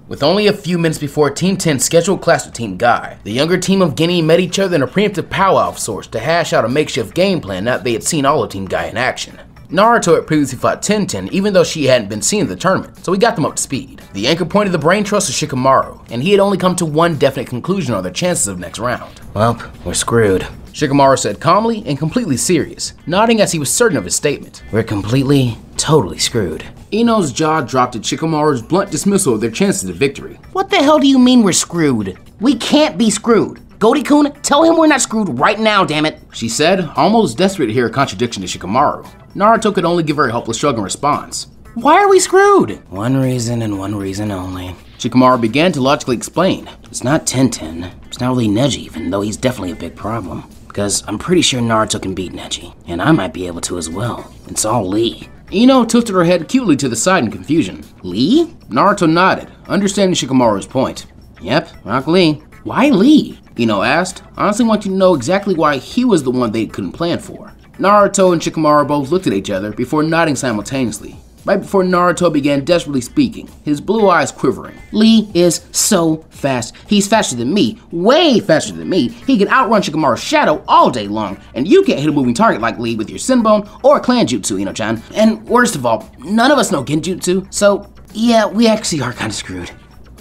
With only a few minutes before Team 10's scheduled clash with Team Guy, the younger team of Guinea met each other in a preemptive powwow of sorts to hash out a makeshift game plan now that they had seen all of Team Guy in action. Naruto had previously fought Tenten even though she hadn't been seen in the tournament, so he got them up to speed. The anchor point of the brain trust was Shikamaru, and he had only come to one definite conclusion on their chances of next round. Well, we're screwed, Shikamaru said calmly and completely serious, nodding as he was certain of his statement. We're completely, totally screwed. Ino's jaw dropped at Shikamaru's blunt dismissal of their chances of victory. What the hell do you mean we're screwed? We can't be screwed. Goldie-kun, tell him we're not screwed right now, damn it, she said, almost desperate to hear a contradiction to Shikamaru. Naruto could only give her a helpless shrug in response. Why are we screwed? One reason and one reason only. Shikamaru began to logically explain. It's not Tenten. It's not really Neji, even though he's definitely a big problem. Because I'm pretty sure Naruto can beat Neji, and I might be able to as well. It's all Lee. Ino tilted her head cutely to the side in confusion. Lee? Naruto nodded, understanding Shikamaru's point. Yep, Rock Lee. Why Lee? Ino asked. I honestly want you to know exactly why he was the one they couldn't plan for. Naruto and Shikamaru both looked at each other before nodding simultaneously. Right before Naruto began desperately speaking, his blue eyes quivering. Lee is so fast. He's faster than me, way faster than me. He can outrun Shikamaru's shadow all day long, and you can't hit a moving target like Lee with your Senbone or Clan Jutsu, Ino-chan. And worst of all, none of us know Genjutsu, so yeah, we actually are kind of screwed.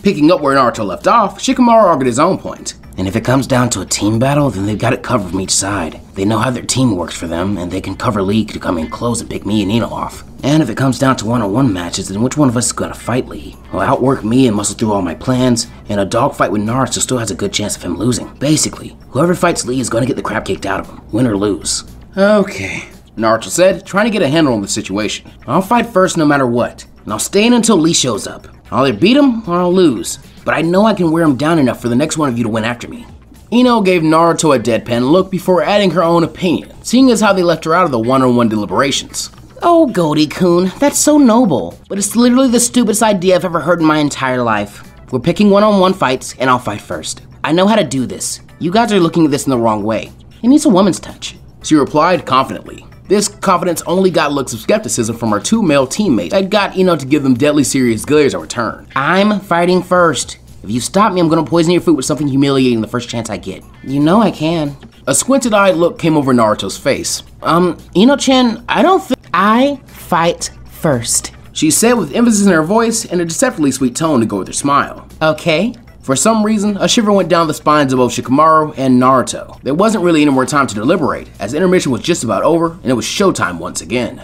Picking up where Naruto left off, Shikamaru argued his own point. And if it comes down to a team battle, then they've got it covered from each side. They know how their team works for them, and they can cover Lee to come in close and pick me and Ino off. And if it comes down to one-on-one matches, then which one of us is gonna fight Lee? He'll outwork me and muscle through all my plans, and a dogfight with Naruto still has a good chance of him losing. Basically, whoever fights Lee is gonna get the crap kicked out of him, win or lose. Okay, Naruto said, trying to get a handle on the situation. I'll fight first no matter what, and I'll stay in until Lee shows up. I'll either beat him or I'll lose, but I know I can wear him down enough for the next one of you to win after me. Ino gave Naruto a deadpan look before adding her own opinion, seeing as how they left her out of the one-on-one deliberations. Oh, Goldie-kun, that's so noble, but it's literally the stupidest idea I've ever heard in my entire life. We're picking one-on-one fights, and I'll fight first. I know how to do this. You guys are looking at this in the wrong way. It needs a woman's touch. She replied confidently. This confidence only got looks of skepticism from her two male teammates that got Ino to give them deadly serious glares in return. I'm fighting first. If you stop me, I'm gonna poison your food with something humiliating the first chance I get. You know I can. A squinted-eyed look came over Naruto's face. Ino-chan, I don't think I fight first, she said with emphasis in her voice and a deceptively sweet tone to go with her smile. Okay. For some reason, a shiver went down the spines of both Shikamaru and Naruto. There wasn't really any more time to deliberate, as intermission was just about over and it was showtime once again.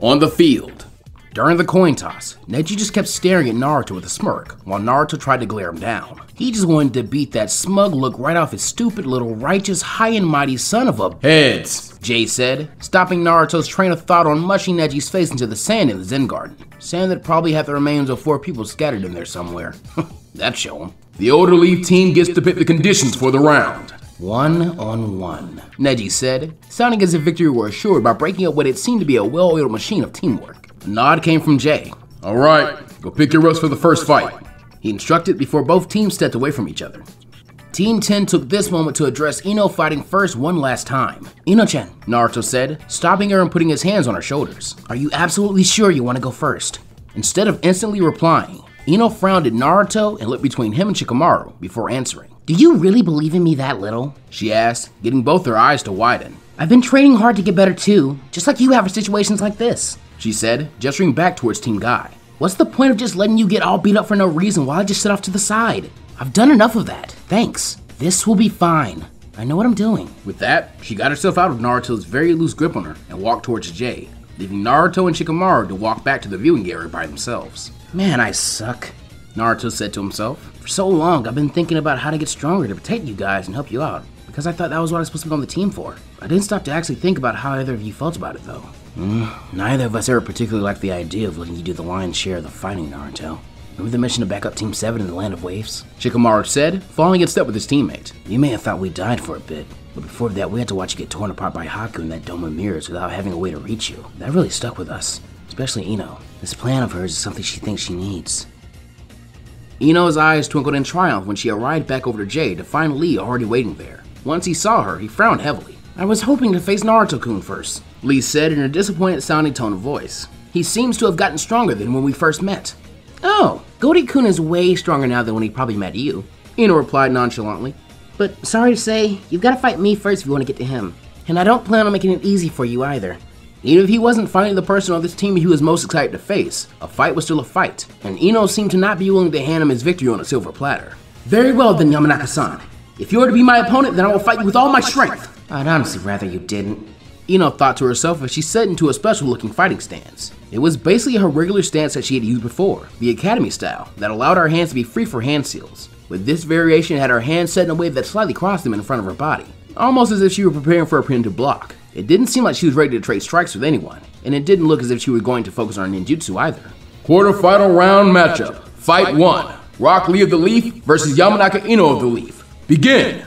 On the field. During the coin toss, Neji just kept staring at Naruto with a smirk, while Naruto tried to glare him down. He just wanted to beat that smug look right off his stupid little righteous high and mighty son of a heads, Jay said, stopping Naruto's train of thought on mushing Neji's face into the sand in the Zen Garden. Sand that probably had the remains of 4 people scattered in there somewhere. That'd show him. The Older Leaf team gets to pick the conditions for the round. One-on-one, Neji said, sounding as if victory were assured by breaking up what it seemed to be a well-oiled machine of teamwork. A nod came from Jay. All right, go pick your reps for the first fight, he instructed before both teams stepped away from each other. Team 10 took this moment to address Ino fighting first one last time. Ino-chan, Naruto said, stopping her and putting his hands on her shoulders. Are you absolutely sure you want to go first? Instead of instantly replying, Ino frowned at Naruto and looked between him and Shikamaru before answering. Do you really believe in me that little? She asked, getting both their eyes to widen. I've been training hard to get better too, just like you have for situations like this, she said, gesturing back towards Team Guy. What's the point of just letting you get all beat up for no reason while I just sit off to the side? I've done enough of that, thanks. This will be fine. I know what I'm doing. With that, she got herself out of Naruto's very loose grip on her and walked towards Jay, leaving Naruto and Shikamaru to walk back to the viewing area by themselves. Man, I suck, Naruto said to himself. For so long, I've been thinking about how to get stronger to protect you guys and help you out, because I thought that was what I was supposed to be on the team for. I didn't stop to actually think about how either of you felt about it, though. Neither of us ever particularly liked the idea of letting you do the lion's share of the fighting, Naruto. Remember the mission to back up Team 7 in the Land of Waves? Shikamaru said, falling in step with his teammate. You may have thought we died for a bit, but before that we had to watch you get torn apart by Haku in that dome of mirrors without having a way to reach you. That really stuck with us, especially Ino. This plan of hers is something she thinks she needs. Ino's eyes twinkled in triumph when she arrived back over to Jay to find Lee already waiting there. Once he saw her, he frowned heavily. I was hoping to face Naruto-kun first, Lee said in a disappointed sounding tone of voice. He seems to have gotten stronger than when we first met. Oh, Goldie-kun is way stronger now than when he probably met you, Ino replied nonchalantly. But sorry to say, you've got to fight me first if you want to get to him. And I don't plan on making it easy for you either. Even if he wasn't fighting the person on this team he was most excited to face, a fight was still a fight, and Ino seemed to not be willing to hand him his victory on a silver platter. Very well then, Yamanaka-san. If you are to be my opponent, then I will fight you with all my strength. I'd honestly rather you didn't. Ino thought to herself as she set into a special-looking fighting stance. It was basically her regular stance that she had used before, the academy style, that allowed her hands to be free for hand seals. With this variation, it had her hands set in a way that slightly crossed them in front of her body, almost as if she were preparing for a preemptive block. It didn't seem like she was ready to trade strikes with anyone, and it didn't look as if she was going to focus on ninjutsu either. Quarterfinal round matchup. Fight 1. Rock Lee of the Leaf versus Yamanaka Ino of the Leaf. Begin!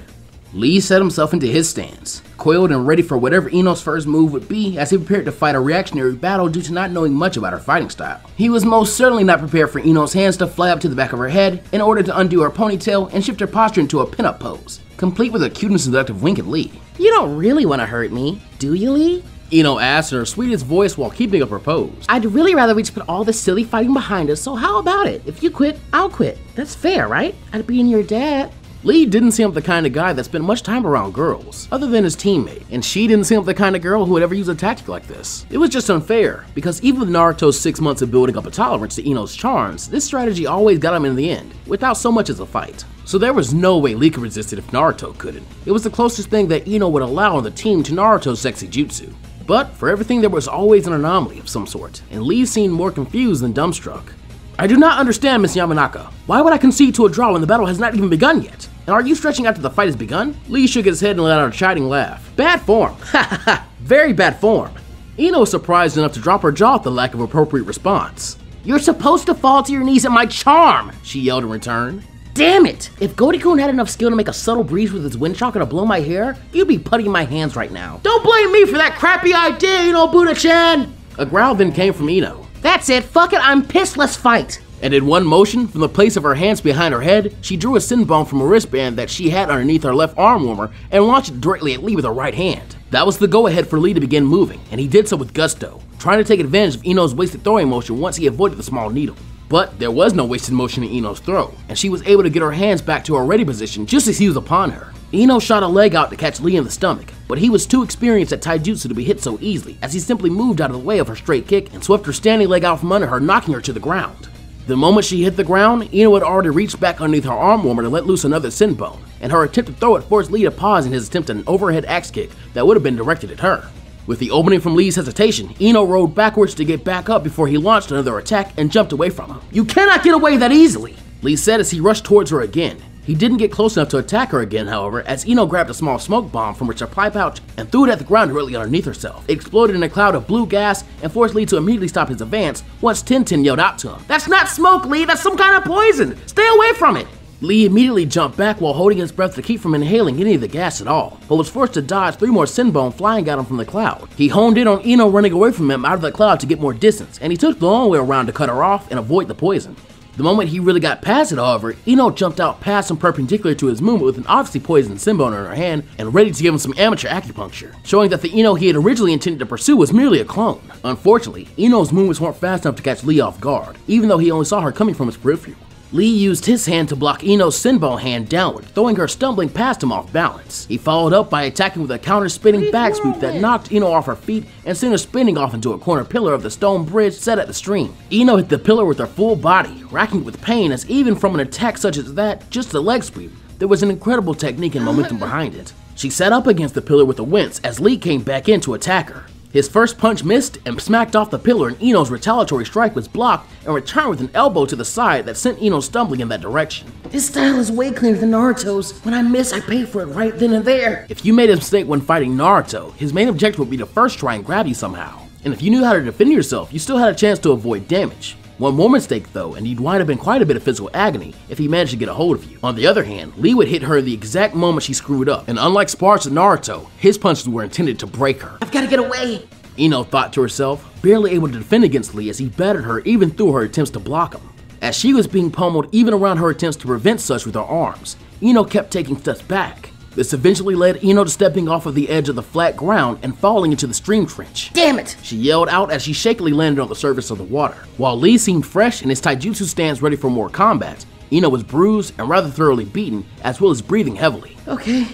Lee set himself into his stance, coiled and ready for whatever Ino's first move would be as he prepared to fight a reactionary battle due to not knowing much about her fighting style. He was most certainly not prepared for Ino's hands to fly up to the back of her head in order to undo her ponytail and shift her posture into a pinup pose, complete with a cute and seductive wink at Lee. You don't really want to hurt me, do you, Lee? Ino asked in her sweetest voice while keeping up her pose. I'd really rather we just put all this silly fighting behind us, so how about it? If you quit, I'll quit. That's fair, right? I'd be your dad. Lee didn't seem like the kind of guy that spent much time around girls, other than his teammate, and she didn't seem like the kind of girl who would ever use a tactic like this. It was just unfair, because even with Naruto's 6 months of building up a tolerance to Ino's charms, this strategy always got him in the end, without so much as a fight. So there was no way Lee could resist it if Naruto couldn't. It was the closest thing that Ino would allow on the team to Naruto's sexy jutsu. But for everything there was always an anomaly of some sort, and Lee seemed more confused than dumbstruck. I do not understand, Miss Yamanaka. Why would I concede to a draw when the battle has not even begun yet? And are you stretching after the fight has begun? Lee shook his head and let out a chiding laugh. Bad form. Ha ha ha. Very bad form. Ino was surprised enough to drop her jaw at the lack of appropriate response. You're supposed to fall to your knees at my charm, she yelled in return. Damn it! If Goldie-kun had enough skill to make a subtle breeze with his wind chakra to blow my hair, you'd be putting my hands right now. Don't blame me for that crappy idea, Ino Buddha-chan! A growl then came from Ino. That's it, fuck it, I'm pissed, let's fight. And in one motion, from the place of her hands behind her head, she drew a Sinbone from a wristband that she had underneath her left arm warmer and launched it directly at Lee with her right hand. That was the go-ahead for Lee to begin moving, and he did so with gusto, trying to take advantage of Ino's wasted throwing motion once he avoided the small needle. But there was no wasted motion in Ino's throw, and she was able to get her hands back to her ready position just as he was upon her. Ino shot a leg out to catch Lee in the stomach, but he was too experienced at taijutsu to be hit so easily, as he simply moved out of the way of her straight kick and swept her standing leg out from under her, knocking her to the ground. The moment she hit the ground, Ino had already reached back underneath her arm warmer to let loose another Sinbone, and her attempt to throw it forced Lee to pause in his attempt at an overhead axe kick that would have been directed at her. With the opening from Lee's hesitation, Ino rolled backwards to get back up before he launched another attack and jumped away from him. You cannot get away that easily, Lee said as he rushed towards her again. He didn't get close enough to attack her again, however, as Ino grabbed a small smoke bomb from her supply pouch and threw it at the ground directly underneath herself. It exploded in a cloud of blue gas and forced Lee to immediately stop his advance once Tintin yelled out to him. That's not smoke, Lee, that's some kind of poison! Stay away from it! Lee immediately jumped back while holding his breath to keep from inhaling any of the gas at all, but was forced to dodge 3 more Sinbone flying at him from the cloud. He honed in on Ino running away from him out of the cloud to get more distance, and he took the long way around to cut her off and avoid the poison. The moment he really got past it, however, Ino jumped out past him perpendicular to his movement with an obviously poisoned Sinbone in her hand and ready to give him some amateur acupuncture, showing that the Ino he had originally intended to pursue was merely a clone. Unfortunately, Ino's movements weren't fast enough to catch Lee off guard, even though he only saw her coming from his peripheral. Lee used his hand to block Ino's Sinbone hand downward, throwing her stumbling past him off balance. He followed up by attacking with a counter-spinning back sweep that knocked Ino off her feet and sent her spinning off into a corner pillar of the stone bridge set at the stream. Ino hit the pillar with her full body, racking with pain as even from an attack such as that, just a leg sweep, there was an incredible technique and momentum behind it. She sat up against the pillar with a wince as Lee came back in to attack her. His first punch missed and smacked off the pillar, and Ino's retaliatory strike was blocked and returned with an elbow to the side that sent Ino stumbling in that direction. This style is way cleaner than Naruto's. When I miss, I pay for it right then and there. If you made a mistake when fighting Naruto, his main objective would be to first try and grab you somehow. And if you knew how to defend yourself, you still had a chance to avoid damage. One more mistake though, and you'd wind up in quite a bit of physical agony if he managed to get a hold of you. On the other hand, Lee would hit her the exact moment she screwed up, and unlike Sparks and Naruto, his punches were intended to break her. I've gotta get away, Ino thought to herself, barely able to defend against Lee as he battered her even through her attempts to block him. As she was being pummeled even around her attempts to prevent such with her arms, Ino kept taking steps back. This eventually led Ino to stepping off of the edge of the flat ground and falling into the stream trench. Damn it! She yelled out as she shakily landed on the surface of the water. While Lee seemed fresh in his taijutsu stance ready for more combat, Ino was bruised and rather thoroughly beaten, as well as breathing heavily. Okay,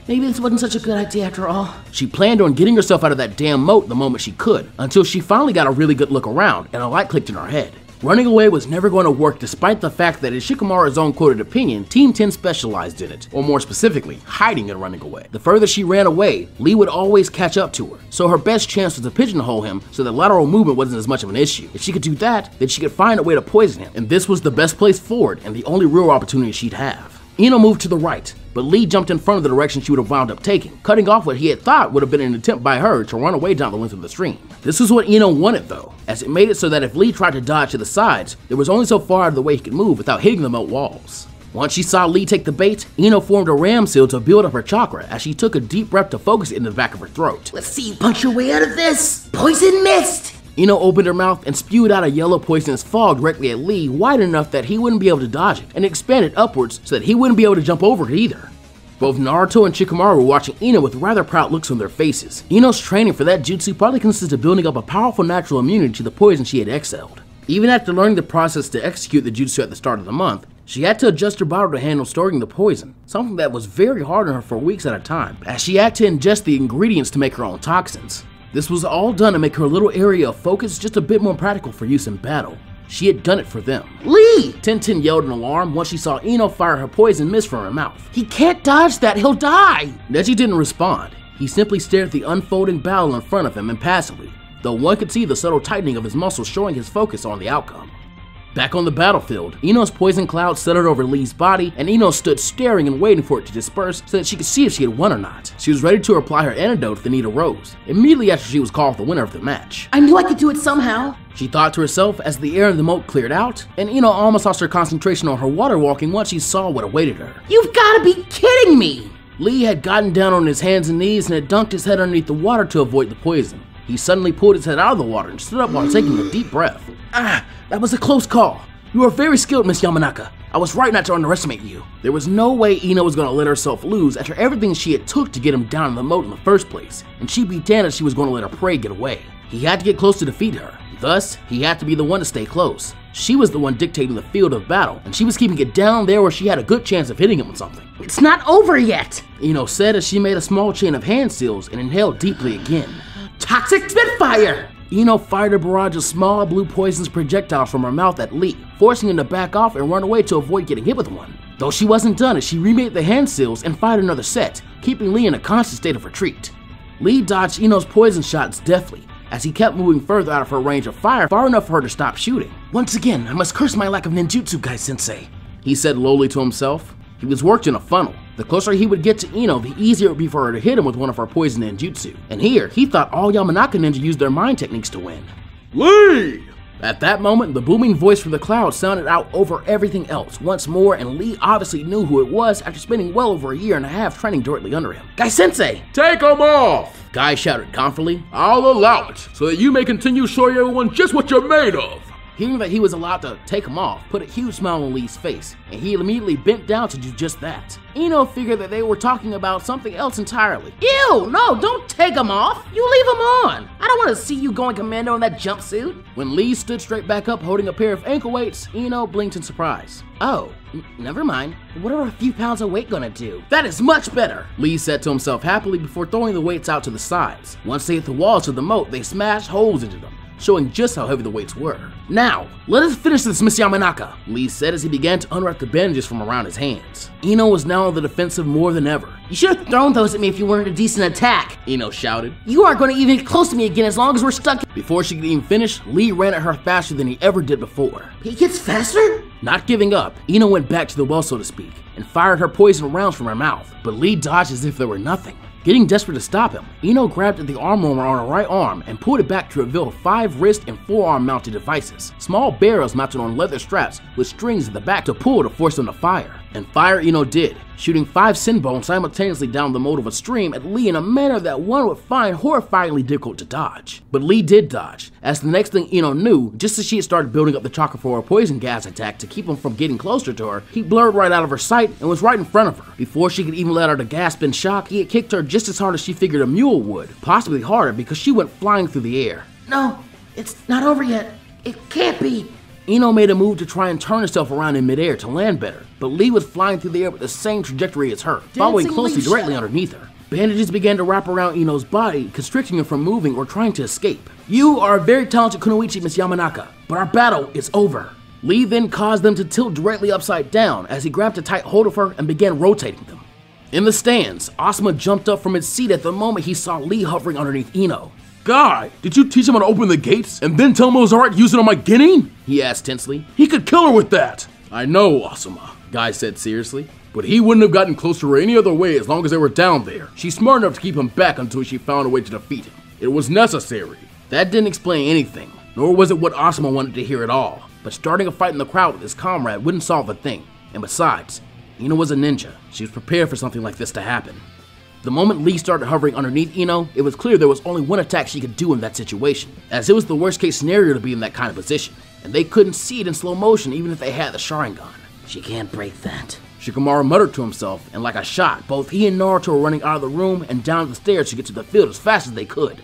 maybe this wasn't such a good idea after all. She planned on getting herself out of that damn moat the moment she could, until she finally got a really good look around and a light clicked in her head. Running away was never going to work despite the fact that in Shikamaru's own quoted opinion, Team 10 specialized in it, or more specifically, hiding and running away. The further she ran away, Lee would always catch up to her, so her best chance was to pigeonhole him so that lateral movement wasn't as much of an issue. If she could do that, then she could find a way to poison him, and this was the best place forward and the only real opportunity she'd have. Ino moved to the right, but Lee jumped in front of the direction she would have wound up taking, cutting off what he had thought would have been an attempt by her to run away down the length of the stream. This was what Ino wanted though, as it made it so that if Lee tried to dodge to the sides, there was only so far out of the way he could move without hitting the moat walls. Once she saw Lee take the bait, Ino formed a ram seal to build up her chakra as she took a deep breath to focus it in the back of her throat. Let's see you punch your way out of this! Poison mist! Ino opened her mouth and spewed out a yellow poisonous fog directly at Lee, wide enough that he wouldn't be able to dodge it, and expanded upwards so that he wouldn't be able to jump over it either. Both Naruto and Shikamaru were watching Ino with rather proud looks on their faces. Ino's training for that jutsu probably consisted of building up a powerful natural immunity to the poison she had exhaled. Even after learning the process to execute the jutsu at the start of the month, she had to adjust her bottle to handle storing the poison, something that was very hard on her for weeks at a time, as she had to ingest the ingredients to make her own toxins. This was all done to make her little area of focus just a bit more practical for use in battle. She had done it for them. Lee! Tenten yelled in alarm once she saw Ino fire her poison mist from her mouth. He can't dodge that, he'll die! Neji didn't respond. He simply stared at the unfolding battle in front of him impassively, though one could see the subtle tightening of his muscles showing his focus on the outcome. Back on the battlefield, Ino's poison cloud settled over Lee's body, and Ino stood staring and waiting for it to disperse so that she could see if she had won or not. She was ready to apply her antidote if the need arose, immediately after she was called the winner of the match. I knew I could do it somehow, she thought to herself as the air in the moat cleared out, and Ino almost lost her concentration on her water walking once she saw what awaited her. You've gotta be kidding me! Lee had gotten down on his hands and knees and had dunked his head underneath the water to avoid the poison. He suddenly pulled his head out of the water and stood up while taking a deep breath. Ah, that was a close call. You are very skilled, Miss Yamanaka. I was right not to underestimate you. There was no way Ino was going to let herself lose after everything she had took to get him down in the moat in the first place, and she'd be damned if she was going to let her prey get away. He had to get close to defeat her. Thus, he had to be the one to stay close. She was the one dictating the field of battle, and she was keeping it down there where she had a good chance of hitting him with something. It's not over yet, Ino said as she made a small chain of hand seals and inhaled deeply again. Toxic Spitfire! Ino fired a barrage of small blue poisons projectiles from her mouth at Lee, forcing him to back off and run away to avoid getting hit with one. Though she wasn't done as she remade the hand seals and fired another set, keeping Lee in a constant state of retreat. Lee dodged Ino's poison shots deftly, as he kept moving further out of her range of fire far enough for her to stop shooting. Once again, I must curse my lack of ninjutsu, Gai-sensei, he said lowly to himself. He was worked in a funnel. The closer he would get to Ino, the easier it would be for her to hit him with one of her poison ninjutsu. And here, he thought all Yamanaka ninja used their mind techniques to win. Lee! At that moment, the booming voice from the cloud sounded out over everything else once more, and Lee obviously knew who it was after spending well over a year and a half training directly under him. Gai-sensei! Take him off! Guy shouted confidently. I'll allow it, so that you may continue showing everyone just what you're made of. Hearing that he was allowed to take him off put a huge smile on Lee's face, and he immediately bent down to do just that. Ino figured that they were talking about something else entirely. Ew, no, don't take him off. You leave him on. I don't want to see you going commando in that jumpsuit. When Lee stood straight back up holding a pair of ankle weights, Ino blinked in surprise. Oh, never mind. What are a few pounds of weight gonna do? That is much better, Lee said to himself happily before throwing the weights out to the sides. Once they hit the walls of the moat, they smashed holes into them, showing just how heavy the weights were. Now, let us finish this, Miss Yamanaka, Lee said as he began to unwrap the bandages from around his hands. Ino was now on the defensive more than ever. You should have thrown those at me if you weren't a decent attack, Ino shouted. You aren't going to even get close to me again as long as we're stuck. Before she could even finish, Lee ran at her faster than he ever did before. He gets faster? Not giving up, Ino went back to the well, so to speak, and fired her poison rounds from her mouth, but Lee dodged as if there were nothing. Getting desperate to stop him, Ino grabbed at the arm warmer on her right arm and pulled it back to reveal 5 wrist and forearm mounted devices, small barrels mounted on leather straps with strings at the back to pull to force them to fire. And fire Ino did, shooting 5 Sinbone simultaneously down the moat of a stream at Lee in a manner that one would find horrifyingly difficult to dodge. But Lee did dodge, as the next thing Ino knew, just as she had started building up the chakra for a poison gas attack to keep him from getting closer to her, he blurred right out of her sight and was right in front of her. Before she could even let out a gasp in shock, he had kicked her just as hard as she figured a mule would, possibly harder because she went flying through the air. No, it's not over yet. It can't be. Ino made a move to try and turn herself around in midair to land better, but Lee was flying through the air with the same trajectory as her, following closely directly underneath her. Bandages began to wrap around Ino's body, constricting her from moving or trying to escape. You are a very talented kunoichi, Miss Yamanaka, but our battle is over. Lee then caused them to tilt directly upside down as he grabbed a tight hold of her and began rotating them. In the stands, Asuma jumped up from his seat at the moment he saw Lee hovering underneath Ino. Guy, did you teach him how to open the gates and then tell him it was alright to use it on my Genin? He asked tensely. He could kill her with that. I know, Asuma, Guy said seriously. But he wouldn't have gotten close to her any other way as long as they were down there. She's smart enough to keep him back until she found a way to defeat him. It was necessary. That didn't explain anything, nor was it what Asuma wanted to hear at all. But starting a fight in the crowd with his comrade wouldn't solve a thing. And besides, Ino was a ninja. She was prepared for something like this to happen. The moment Lee started hovering underneath Ino, it was clear there was only one attack she could do in that situation, as it was the worst case scenario to be in that kind of position, and they couldn't see it in slow motion even if they had the Sharingan. She can't break that. Shikamaru muttered to himself, and like a shot, both he and Naruto were running out of the room and down the stairs to get to the field as fast as they could.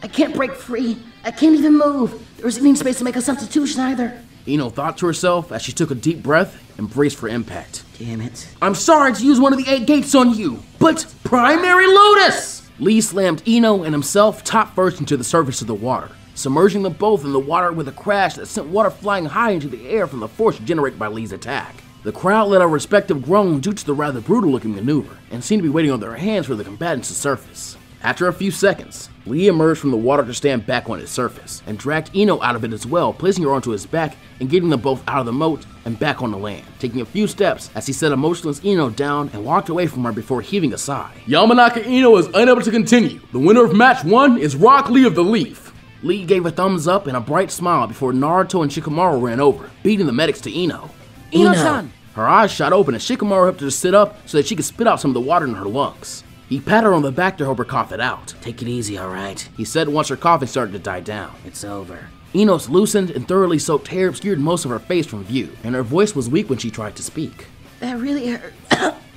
I can't break free. I can't even move. There isn't even space to make a substitution either. Ino thought to herself as she took a deep breath and braced for impact. Damn it. I'm sorry to use one of the 8 gates on you, but Primary Lotus! Lee slammed Ino and himself top first into the surface of the water, submerging them both in the water with a crash that sent water flying high into the air from the force generated by Lee's attack. The crowd let a respective groan due to the rather brutal-looking maneuver, and seemed to be waiting on their hands for the combatants to surface. After a few seconds, Lee emerged from the water to stand back on its surface, and dragged Ino out of it as well, placing her onto his back and getting them both out of the moat and back on the land, taking a few steps as he set a motionless Ino down and walked away from her before heaving a sigh. Yamanaka Ino is unable to continue. The winner of match 1 is Rock Lee of the Leaf. Lee gave a thumbs up and a bright smile before Naruto and Shikamaru ran over, beating the medics to Ino. Ino-san! Her eyes shot open as Shikamaru helped her to sit up so that she could spit out some of the water in her lungs. He patted her on the back to help her cough it out. Take it easy, alright? He said once her coughing started to die down. It's over. Ino's loosened and thoroughly soaked hair obscured most of her face from view, and her voice was weak when she tried to speak. That really hurt.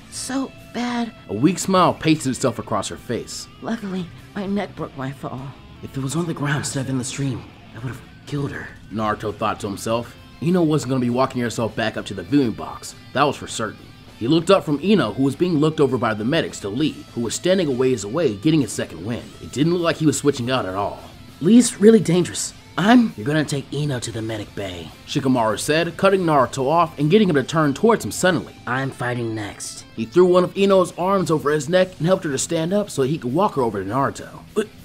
So bad. A weak smile pasted itself across her face. Luckily, my neck broke my fall. If it was on the ground instead of in the stream, I would have killed her, Naruto thought to himself. Ino wasn't going to be walking herself back up to the viewing box, that was for certain. He looked up from Ino, who was being looked over by the medics, to Lee, who was standing a ways away, getting his second wind. It didn't look like he was switching out at all. Lee's really dangerous. You're gonna take Ino to the medic bay, Shikamaru said, cutting Naruto off and getting him to turn towards him suddenly. I'm fighting next. He threw one of Ino's arms over his neck and helped her to stand up so he could walk her over to Naruto.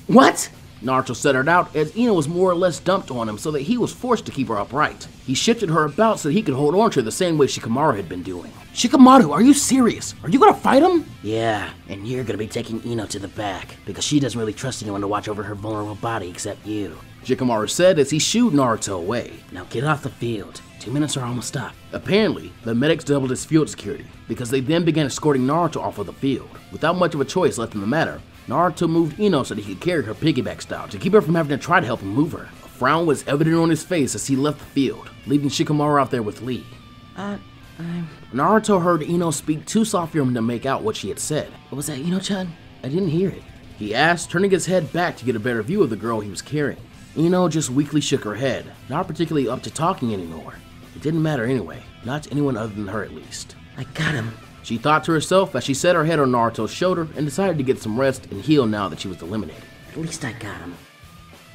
What? Naruto stuttered out as Ino was more or less dumped on him so that he was forced to keep her upright. He shifted her about so that he could hold on to her the same way Shikamaru had been doing. Shikamaru, are you serious? Are you gonna fight him? Yeah, and you're gonna be taking Ino to the back, because she doesn't really trust anyone to watch over her vulnerable body except you. Shikamaru said as he shooed Naruto away. Now get off the field. 2 minutes are almost up. Apparently, the medics doubled his field security, because they then began escorting Naruto off of the field. Without much of a choice left in the matter, Naruto moved Ino so that he could carry her piggyback style to keep her from having to try to help him move her. A frown was evident on his face as he left the field, leaving Shikamaru out there with Lee. Naruto heard Ino speak too soft for him to make out what she had said. What was that, Ino-chan? I didn't hear it, he asked, turning his head back to get a better view of the girl he was carrying. Ino just weakly shook her head, not particularly up to talking anymore. It didn't matter anyway, not to anyone other than her at least. I got him. She thought to herself as she set her head on Naruto's shoulder and decided to get some rest and heal now that she was eliminated. At least I got him.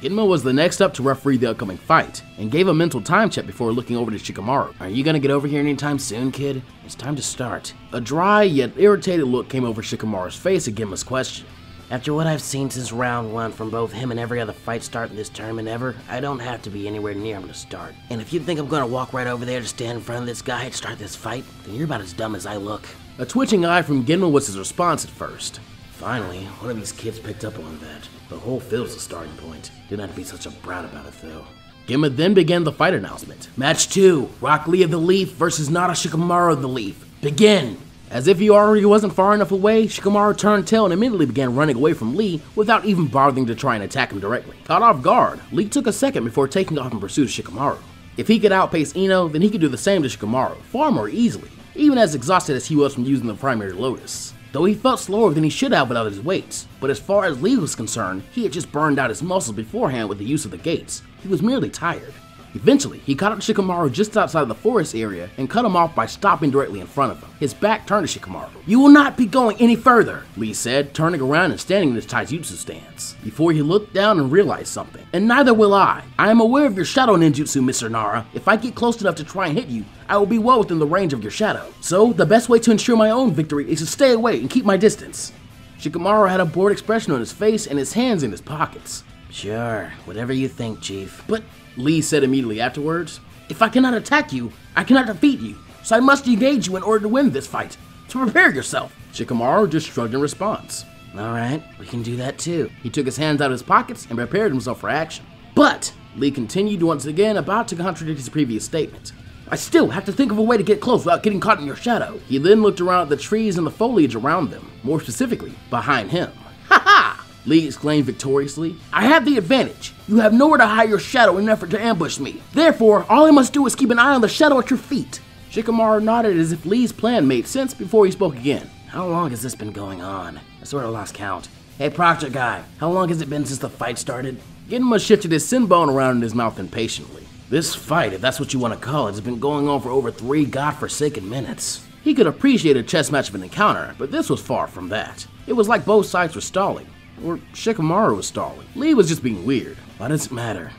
Genma was the next up to referee the upcoming fight, and gave a mental time check before looking over to Shikamaru. Are you gonna get over here anytime soon, kid? It's time to start. A dry yet irritated look came over Shikamaru's face at Genma's question. After what I've seen since round 1 from both him and every other fight start in this tournament ever, I don't have to be anywhere near him to start. And if you think I'm gonna walk right over there to stand in front of this guy and start this fight, then you're about as dumb as I look. A twitching eye from Genma was his response at first. Finally, one of these kids picked up on that. The whole field's a starting point. Didn't have to be such a brat about it though. Gemma then began the fight announcement. Match 2, Rock Lee of the Leaf versus Nara Shikamaru of the Leaf. Begin! As if he already wasn't far enough away, Shikamaru turned tail and immediately began running away from Lee without even bothering to try and attack him directly. Caught off guard, Lee took a second before taking off in pursuit of Shikamaru. If he could outpace Ino, then he could do the same to Shikamaru, far more easily, even as exhausted as he was from using the primary Lotus. Though he felt slower than he should have without his weights, but as far as Lee was concerned, he had just burned out his muscles beforehand with the use of the gates. He was merely tired. Eventually, he caught up to Shikamaru just outside the forest area and cut him off by stopping directly in front of him. His back turned to Shikamaru. "You will not be going any further," Lee said, turning around and standing in his taijutsu stance, before he looked down and realized something. "And neither will I. I am aware of your shadow ninjutsu, Mr. Nara. If I get close enough to try and hit you, I will be well within the range of your shadow. So, the best way to ensure my own victory is to stay away and keep my distance." Shikamaru had a bored expression on his face and his hands in his pockets. Sure, whatever you think, Chief. "But," Lee said immediately afterwards, "if I cannot attack you, I cannot defeat you, so I must engage you in order to win this fight. So prepare yourself." Shikamaru just shrugged in response. Alright, we can do that too. He took his hands out of his pockets and prepared himself for action. "But," Lee continued once again, about to contradict his previous statement, "I still have to think of a way to get close without getting caught in your shadow." He then looked around at the trees and the foliage around them, more specifically, behind him. "Ha ha!" Lee exclaimed victoriously. "I have the advantage. You have nowhere to hide your shadow in an effort to ambush me. Therefore, all I must do is keep an eye on the shadow at your feet." Shikamaru nodded as if Lee's plan made sense before he spoke again. How long has this been going on? I sort of lost count. Hey, Proctor guy, how long has it been since the fight started? Genma shifted his sin bone around in his mouth impatiently. This fight, if that's what you want to call it, has been going on for over 3 godforsaken minutes. He could appreciate a chess match of an encounter, but this was far from that. It was like both sides were stalling. Or Shikamaru was stalling. Lee was just being weird. Why does it matter?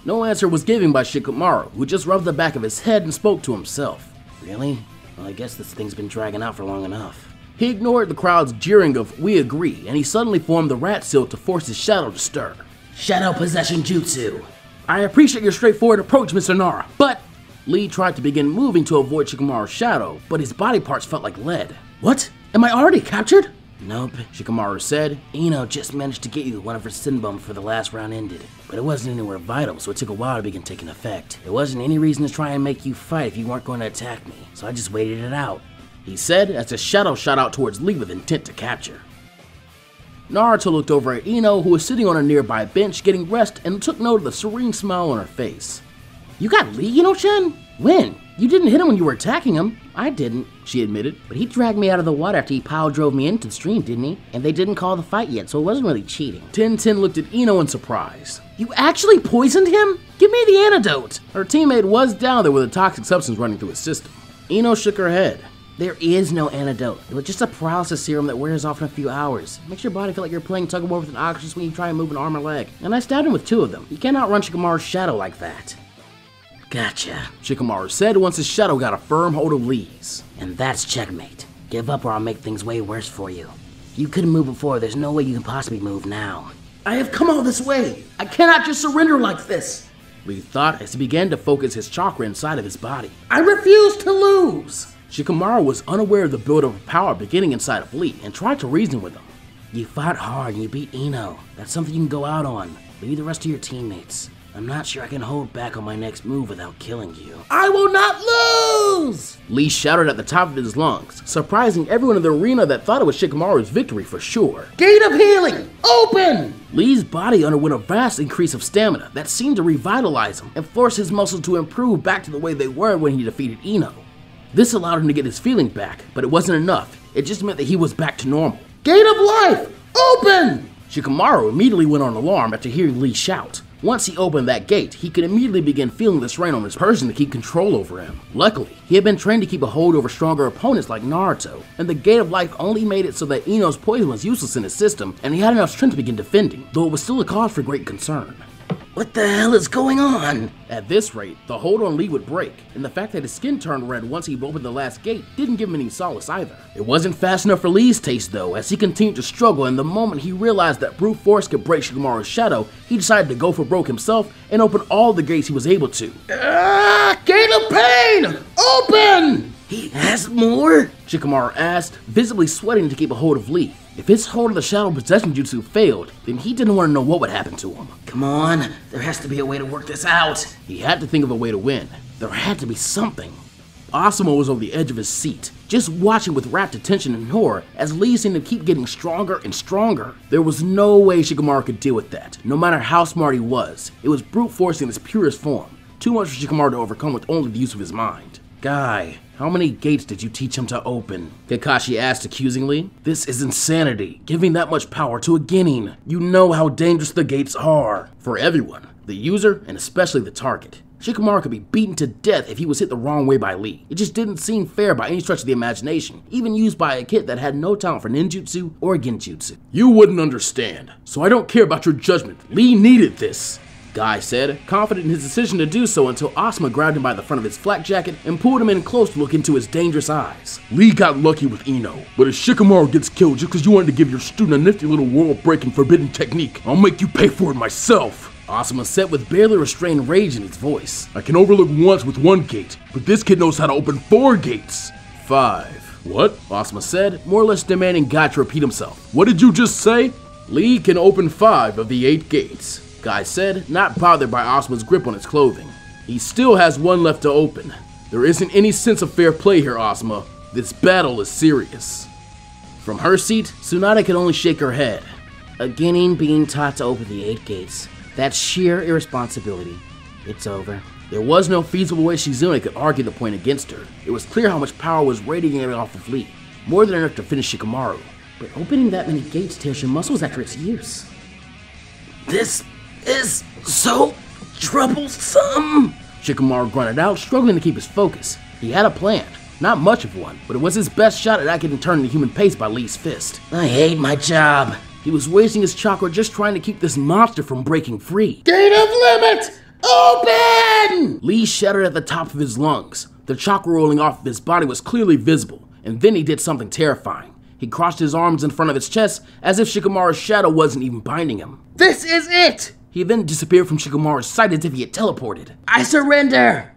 No answer was given by Shikamaru, who just rubbed the back of his head and spoke to himself. Really? Well, I guess this thing's been dragging out for long enough. He ignored the crowd's jeering of "we agree," and he suddenly formed the rat seal to force his shadow to stir. Shadow Possession Jutsu. "I appreciate your straightforward approach, Mr. Nara, but..." Lee tried to begin moving to avoid Shikamaru's shadow, but his body parts felt like lead. "What? Am I already captured?" Nope, Shikamaru said. Ino just managed to get you one of her sin bombs before the last round ended. But it wasn't anywhere vital, so it took a while to begin taking effect. There wasn't any reason to try and make you fight if you weren't going to attack me, so I just waited it out," he said as his shadow shot out towards Lee with intent to capture. Naruto looked over at Ino, who was sitting on a nearby bench getting rest, and took note of the serene smile on her face. "You got Lee, Ino-chan? When? You didn't hit him when you were attacking him." "I didn't," she admitted. "But he dragged me out of the water after he power drove me into the stream, didn't he? And they didn't call the fight yet, so it wasn't really cheating." Tenten looked at Ino in surprise. "You actually poisoned him? Give me the antidote!" Her teammate was down there with a toxic substance running through his system. Ino shook her head. "There is no antidote. It was just a paralysis serum that wears off in a few hours. It makes your body feel like you're playing tug-of-war with an oxygen when you try and move an arm or leg. And I stabbed him with 2 of them. You cannot run Shikamaru's shadow like that." "Gotcha," Shikamaru said once his shadow got a firm hold of Lee's. "And that's checkmate. Give up or I'll make things way worse for you. If you couldn't move before, there's no way you can possibly move now." "I have come all this way. I cannot just surrender like this," Lee thought as he began to focus his chakra inside of his body. "I refuse to lose." Shikamaru was unaware of the buildup of power beginning inside of Lee and tried to reason with him. "You fought hard and you beat Ino. That's something you can go out on. Leave the rest of your teammates. I'm not sure I can hold back on my next move without killing you." "I will not lose!" Lee shouted at the top of his lungs, surprising everyone in the arena that thought it was Shikamaru's victory for sure. "Gate of Healing, open!" Lee's body underwent a vast increase of stamina that seemed to revitalize him and force his muscles to improve back to the way they were when he defeated Ino. This allowed him to get his feeling back, but it wasn't enough. It just meant that he was back to normal. "Gate of Life, open!" Shikamaru immediately went on alarm after hearing Lee shout. Once he opened that gate, he could immediately begin feeling the strain on his person to keep control over him. Luckily, he had been trained to keep a hold over stronger opponents like Naruto, and the Gate of Life only made it so that Ino's poison was useless in his system, and he had enough strength to begin defending, though it was still a cause for great concern. What the hell is going on? At this rate, the hold on Lee would break, and the fact that his skin turned red once he opened the last gate didn't give him any solace either. It wasn't fast enough for Lee's taste though, as he continued to struggle, and the moment he realized that brute force could break Shikamaru's shadow, he decided to go for broke himself and open all the gates he was able to. Gate of Pain! Open! He has more? Shikamaru asked, visibly sweating to keep a hold of Lee. If his hold of the Shadow Possession Jutsu failed, then he didn't want to know what would happen to him. Come on, there has to be a way to work this out. He had to think of a way to win. There had to be something. Asuma was over the edge of his seat, just watching with rapt attention and horror as Lee seemed to keep getting stronger and stronger. There was no way Shikamaru could deal with that, no matter how smart he was. It was brute force in its purest form, too much for Shikamaru to overcome with only the use of his mind. Guy, how many gates did you teach him to open? Kakashi asked accusingly. This is insanity, giving that much power to a genin. You know how dangerous the gates are. For everyone, the user and especially the target. Shikamaru could be beaten to death if he was hit the wrong way by Lee. It just didn't seem fair by any stretch of the imagination, even used by a kid that had no talent for ninjutsu or genjutsu. You wouldn't understand, so I don't care about your judgment. Lee needed this, Guy said, confident in his decision to do so until Asuma grabbed him by the front of his flak jacket and pulled him in close to look into his dangerous eyes. Lee got lucky with Ino, but if Shikamaru gets killed just because you wanted to give your student a nifty little world-breaking forbidden technique, I'll make you pay for it myself. Asuma said with barely restrained rage in his voice. I can overlook once with one gate, but this kid knows how to open 4 gates. 5. What? Asuma said, more or less demanding Guy to repeat himself. What did you just say? Lee can open 5 of the 8 gates, Guy said, not bothered by Asuma's grip on his clothing. He still has 1 left to open. There isn't any sense of fair play here, Asuma. This battle is serious. From her seat, Tsunade could only shake her head. A genin being taught to open the 8 gates. That's sheer irresponsibility. It's over. There was no feasible way Shizune could argue the point against her. It was clear how much power was radiating off of Lee, more than enough to finish Shikamaru. But opening that many gates tears your muscles after its use. This is so troublesome, Shikamaru grunted out, struggling to keep his focus. He had a plan, not much of one, but it was his best shot at not getting turned into human paste by Lee's fist. I hate my job. He was wasting his chakra just trying to keep this monster from breaking free. Gate of limit, open! Lee shouted at the top of his lungs. The chakra rolling off of his body was clearly visible, and then he did something terrifying. He crossed his arms in front of his chest as if Shikamaru's shadow wasn't even binding him. This is it! He then disappeared from Shikamaru's sight as if he had teleported. I surrender!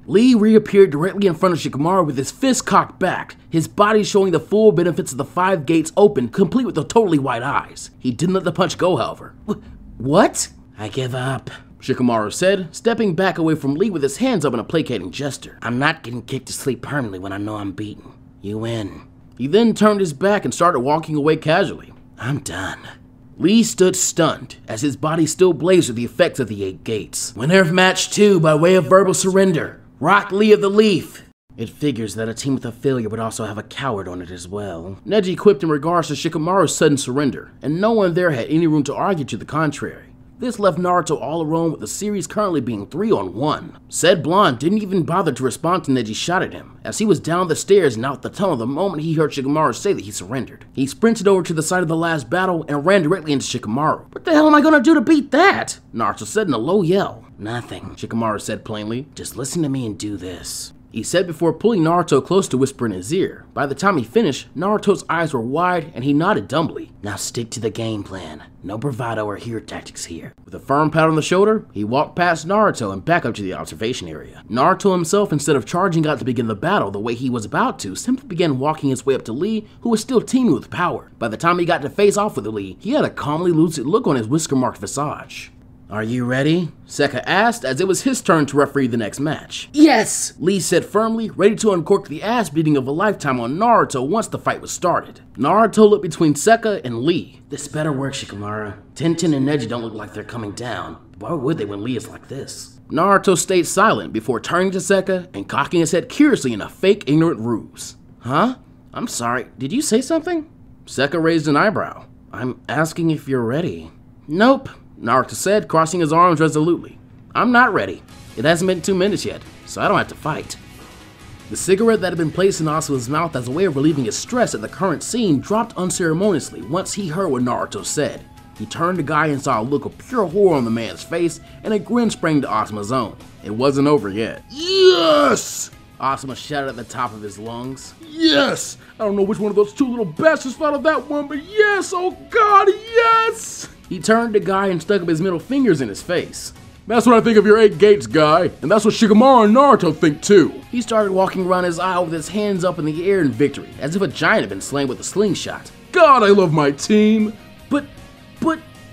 Lee reappeared directly in front of Shikamaru with his fist cocked back, his body showing the full benefits of the 5 gates open, complete with the totally white eyes. He didn't let the punch go, however. What? I give up, Shikamaru said, stepping back away from Lee with his hands up in a placating gesture. I'm not getting kicked to sleep permanently when I know I'm beaten. You win. He then turned his back and started walking away casually. I'm done. Lee stood stunned, as his body still blazed with the effects of the 8 gates. Winner of match 2 by way of verbal surrender. Rock Lee of the Leaf. It figures that a team with a failure would also have a coward on it as well. Neji quipped in regards to Shikamaru's sudden surrender, and no one there had any room to argue to the contrary. This left Naruto all alone with the series currently being 3-on-1. Said blonde didn't even bother to respond to Neji's shot at him, as he was down the stairs and out the tunnel the moment he heard Shikamaru say that he surrendered. He sprinted over to the site of the last battle and ran directly into Shikamaru. What the hell am I gonna do to beat that? Naruto said in a low yell. Nothing, Shikamaru said plainly. Just listen to me and do this, he said before pulling Naruto close to whisper in his ear. By the time he finished, Naruto's eyes were wide and he nodded dumbly. Now stick to the game plan. No bravado or hero tactics here. With a firm pat on the shoulder, he walked past Naruto and back up to the observation area. Naruto himself, instead of charging out to begin the battle the way he was about to, simply began walking his way up to Lee, who was still teeming with power. By the time he got to face off with Lee, he had a calmly lucid look on his whisker-marked visage. Are you ready? Sekka asked as it was his turn to referee the next match. Yes! Lee said firmly, ready to uncork the ass beating of a lifetime on Naruto once the fight was started. Naruto looked between Sekka and Lee. This better work, Shikamaru. Tenten and Neji don't look like they're coming down. Why would they when Lee is like this? Naruto stayed silent before turning to Sekka and cocking his head curiously in a fake ignorant ruse. Huh? I'm sorry, did you say something? Sekka raised an eyebrow. I'm asking if you're ready. Nope, Naruto said, crossing his arms resolutely. I'm not ready. It hasn't been 2 minutes yet, so I don't have to fight. The cigarette that had been placed in Asuma's mouth as a way of relieving his stress at the current scene dropped unceremoniously once he heard what Naruto said. He turned to Guy and saw a look of pure horror on the man's face, and a grin sprang to Asuma's own. It wasn't over yet. Yes! Asuma shouted at the top of his lungs. Yes! I don't know which one of those 2 little bastards thought of that one, but yes! Oh God, yes! He turned to Guy and stuck up his middle fingers in his face. That's what I think of your 8 gates, guy, and that's what Shikamaru and Naruto think too. He started walking around his aisle with his hands up in the air in victory, as if a giant had been slain with a slingshot. God, I love my team. But,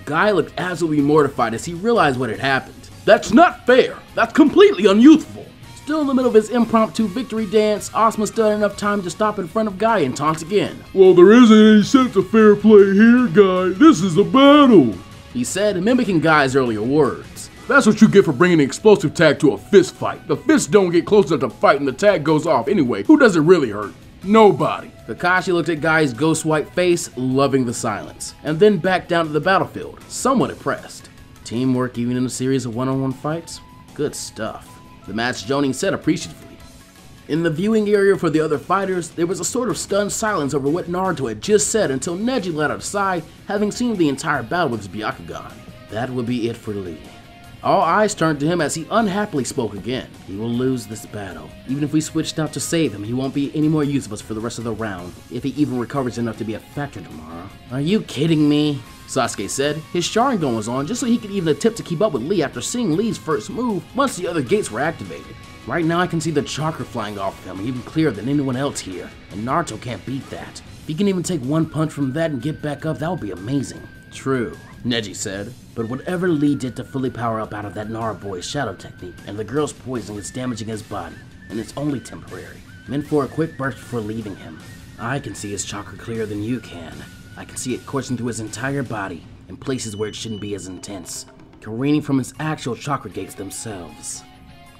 Guy looked absolutely mortified as he realized what had happened. That's not fair. That's completely unyouthful. Still in the middle of his impromptu victory dance, Asuma still had enough time to stop in front of Guy and taunt again. Well, there isn't any sense of fair play here, Guy. This is a battle, he said, mimicking Guy's earlier words. That's what you get for bringing an explosive tag to a fist fight. The fists don't get close enough to fight and the tag goes off anyway. Who does it really hurt? Nobody. Kakashi looked at Guy's ghost white face, loving the silence, and then back down to the battlefield, somewhat impressed. Teamwork even in a series of one-on-one fights? Good stuff. The match Jonin said appreciatively. In the viewing area for the other fighters, there was a sort of stunned silence over what Naruto had just said until Neji let out a sigh, having seen the entire battle with his Byakugan. That would be it for Lee. All eyes turned to him as he unhappily spoke again. He will lose this battle. Even if we switched out to save him, he won't be any more use of us for the rest of the round, if he even recovers enough to be a factor tomorrow. Are you kidding me? Sasuke said. His Sharingan was on just so he could even attempt to keep up with Lee after seeing Lee's first move once the other gates were activated. Right now I can see the chakra flying off of him even clearer than anyone else here, and Naruto can't beat that. If he can even take one punch from that and get back up, that would be amazing. True, Neji said, but whatever Lee did to fully power up out of that Nara boy's shadow technique and the girl's poison is damaging his body, and it's only temporary, meant for a quick burst before leaving him. I can see his chakra clearer than you can. I can see it coursing through his entire body in places where it shouldn't be as intense, careening from his actual chakra gates themselves.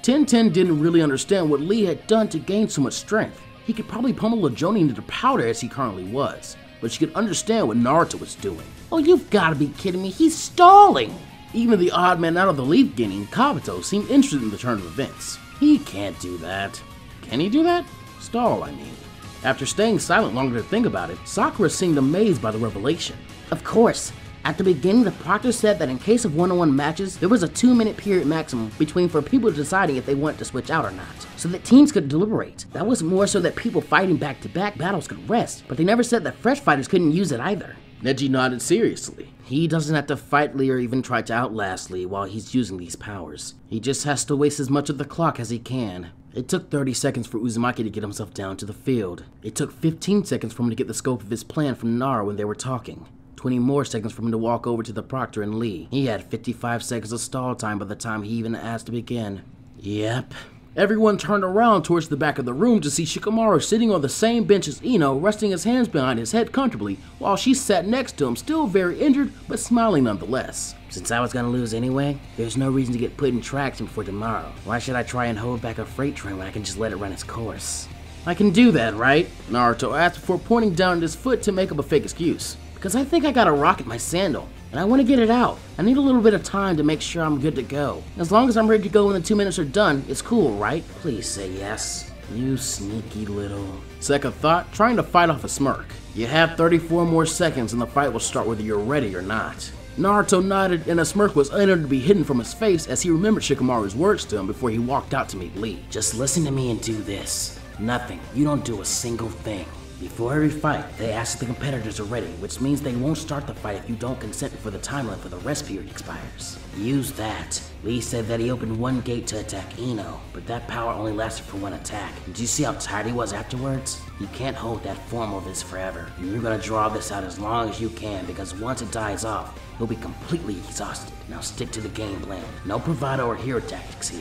Tenten didn't really understand what Lee had done to gain so much strength. He could probably pummel a Jonin into powder as he currently was, but she could understand what Naruto was doing. Oh, you've got to be kidding me, he's stalling! Even the odd man out of the Leaf Guinea, Kabuto, seemed interested in the turn of events. He can't do that. Can he do that? Stall, I mean. After staying silent longer to think about it, Sakura seemed amazed by the revelation. Of course. At the beginning, the proctor said that in case of one-on-one matches, there was a 2-minute period maximum between for people deciding if they wanted to switch out or not, so that teams could deliberate. That was more so that people fighting back-to-back battles could rest, but they never said that fresh fighters couldn't use it either. Neji nodded seriously. He doesn't have to fight Lee or even try to outlast Lee while he's using these powers. He just has to waste as much of the clock as he can. It took 30 seconds for Uzumaki to get himself down to the field. It took 15 seconds for him to get the scope of his plan from Nara when they were talking. 20 more seconds for him to walk over to the proctor and Lee. He had 55 seconds of stall time by the time he even asked to begin. Yep. Everyone turned around towards the back of the room to see Shikamaru sitting on the same bench as Ino, resting his hands behind his head comfortably, while she sat next to him, still very injured, but smiling nonetheless. Since I was gonna lose anyway, there's no reason to get put in traction before tomorrow. Why should I try and hold back a freight train when I can just let it run its course? I can do that, right? Naruto asked before pointing down at his foot to make up a fake excuse. Because I think I got a rock in my sandal, and I want to get it out. I need a little bit of time to make sure I'm good to go. As long as I'm ready to go when the 2 minutes are done, it's cool, right? Please say yes. You sneaky little... Seka thought, trying to fight off a smirk. You have 34 more seconds and the fight will start whether you're ready or not. Naruto nodded and a smirk was unable to be hidden from his face as he remembered Shikamaru's words to him before he walked out to meet Lee. Just listen to me and do this. Nothing. You don't do a single thing. Before every fight, they ask if the competitors are ready, which means they won't start the fight if you don't consent before the time limit for the rest period expires. Use that. Lee said that he opened one gate to attack Ino, but that power only lasted for one attack. Did you see how tired he was afterwards? You can't hold that form of his forever, and you're gonna draw this out as long as you can because once it dies off, he'll be completely exhausted. Now stick to the game plan. No bravado or hero tactics here.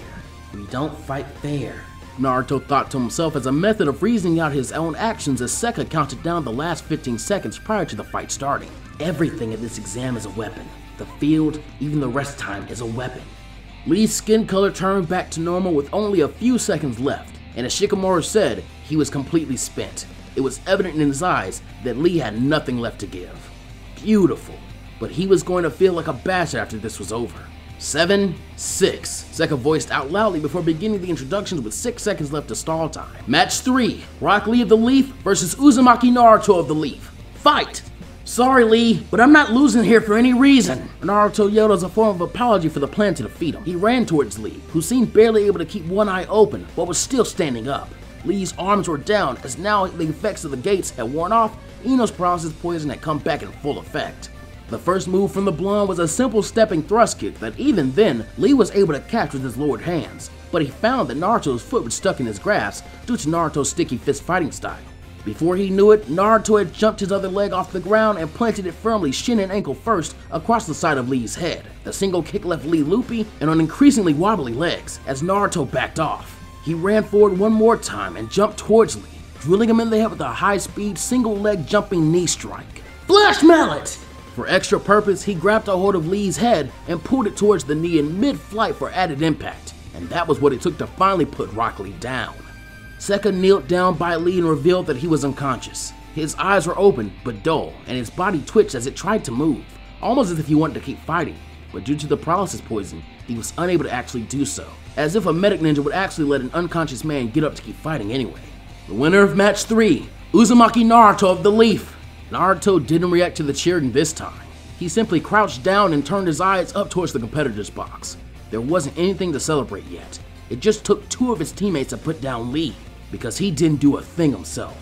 We don't fight fair. Naruto thought to himself as a method of reasoning out his own actions as Seka counted down the last 15 seconds prior to the fight starting. Everything in this exam is a weapon. The field, even the rest time, is a weapon. Lee's skin color turned back to normal with only a few seconds left, and as Shikamaru said, he was completely spent. It was evident in his eyes that Lee had nothing left to give. Beautiful, but he was going to feel like a bastard after this was over. 7, 6, Seka voiced out loudly before beginning the introductions with 6 seconds left to stall time. Match 3, Rock Lee of the Leaf versus Uzumaki Naruto of the Leaf. Fight! Sorry Lee, but I'm not losing here for any reason. Naruto yelled as a form of apology for the plan to defeat him. He ran towards Lee, who seemed barely able to keep one eye open, but was still standing up. Lee's arms were down as now the effects of the gates had worn off. Ino's paralysis poison had come back in full effect. The first move from the blonde was a simple stepping thrust kick that even then, Lee was able to catch with his lowered hands, but he found that Naruto's foot was stuck in his grasp due to Naruto's sticky fist fighting style. Before he knew it, Naruto had jumped his other leg off the ground and planted it firmly shin and ankle first across the side of Lee's head. The single kick left Lee loopy and on increasingly wobbly legs as Naruto backed off. He ran forward one more time and jumped towards Lee, drilling him in the head with a high-speed single leg jumping knee strike. Flash Mallet! For extra purpose, he grabbed a hold of Lee's head and pulled it towards the knee in mid-flight for added impact, and that was what it took to finally put Rock Lee down. Sekka knelt down by Lee and revealed that he was unconscious. His eyes were open but dull, and his body twitched as it tried to move, almost as if he wanted to keep fighting, but due to the paralysis poison, he was unable to actually do so, as if a medic ninja would actually let an unconscious man get up to keep fighting anyway. The winner of match 3, Uzumaki Naruto of the Leaf. Naruto didn't react to the cheering this time. He simply crouched down and turned his eyes up towards the competitor's box. There wasn't anything to celebrate yet. It just took 2 of his teammates to put down Lee, because he didn't do a thing himself.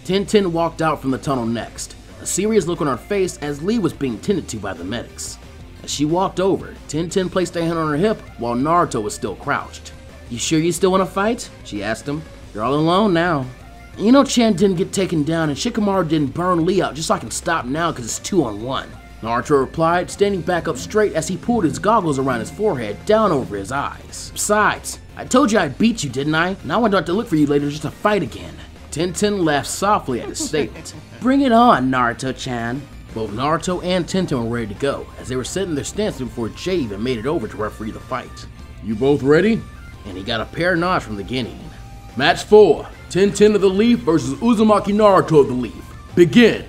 Tenten walked out from the tunnel next, a serious look on her face as Lee was being tended to by the medics. As she walked over, Tenten placed a hand on her hip while Naruto was still crouched. "You sure you still want to fight?" she asked him. "You're all alone now. You know Chan didn't get taken down and Shikamaru didn't burn Lee out just so I can stop now because it's 2-on-1. Naruto replied, standing back up straight as he pulled his goggles around his forehead down over his eyes. "Besides, I told you I'd beat you, didn't I? Now I don't have to look for you later just to fight again." Tenten laughed softly at his statement. "Bring it on, Naruto-chan." Both Naruto and Tenten were ready to go, as they were setting their stances before Jay even made it over to referee the fight. You both ready? And he got a pair of nods from the Guinean. Match 4, Tenten of the Leaf versus Uzumaki Naruto of the Leaf. Begin!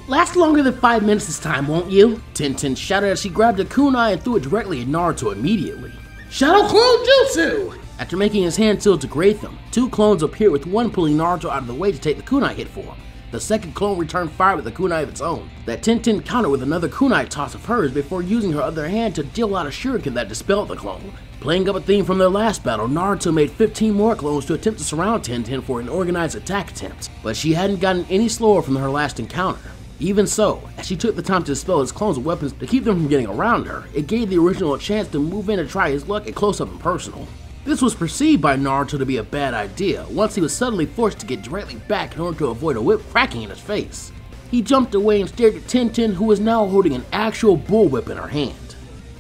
"Last longer than 5 minutes this time, won't you?" Tenten shouted as she grabbed a kunai and threw it directly at Naruto immediately. "Shadow Clone Jutsu!" After making his hand tilt to grate them, 2 clones appeared with one pulling Naruto out of the way to take the kunai hit for him. The second clone returned fire with a kunai of its own, that Tenten countered with another kunai toss of hers before using her other hand to deal out a shuriken that dispelled the clone. Playing up a theme from their last battle, Naruto made 15 more clones to attempt to surround Tenten for an organized attack attempt, but she hadn't gotten any slower from her last encounter. Even so, as she took the time to dispel his clones with weapons to keep them from getting around her, it gave the original a chance to move in to try his luck at close-up and personal. This was perceived by Naruto to be a bad idea once he was suddenly forced to get directly back in order to avoid a whip cracking in his face. He jumped away and stared at Tenten, who was now holding an actual bullwhip in her hand.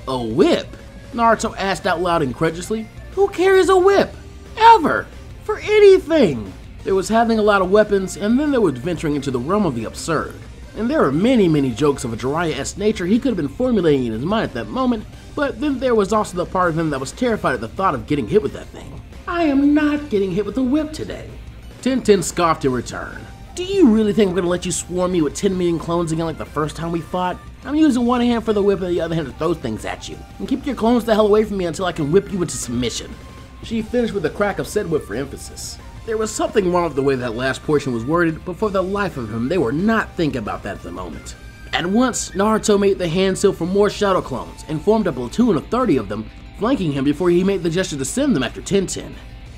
"A whip?" Naruto asked out loud incredulously. "Who carries a whip? Ever? For anything?" There was having a lot of weapons, and then there was venturing into the realm of the absurd. And there were many jokes of a Jiraiya-esque nature he could have been formulating in his mind at that moment, but then there was also the part of him that was terrified at the thought of getting hit with that thing. "I am not getting hit with a whip today." Tenten scoffed in return. "Do you really think I'm gonna let you swarm me with 10 million clones again like the first time we fought? I'm using one hand for the whip and the other hand to throw things at you. And keep your clones the hell away from me until I can whip you into submission." She finished with a crack of said whip for emphasis. There was something wrong with the way that last portion was worded, but for the life of him, they were not thinking about that at the moment. At once, Naruto made the hand seal for more shadow clones and formed a platoon of 30 of them, flanking him before he made the gesture to send them after Tenten.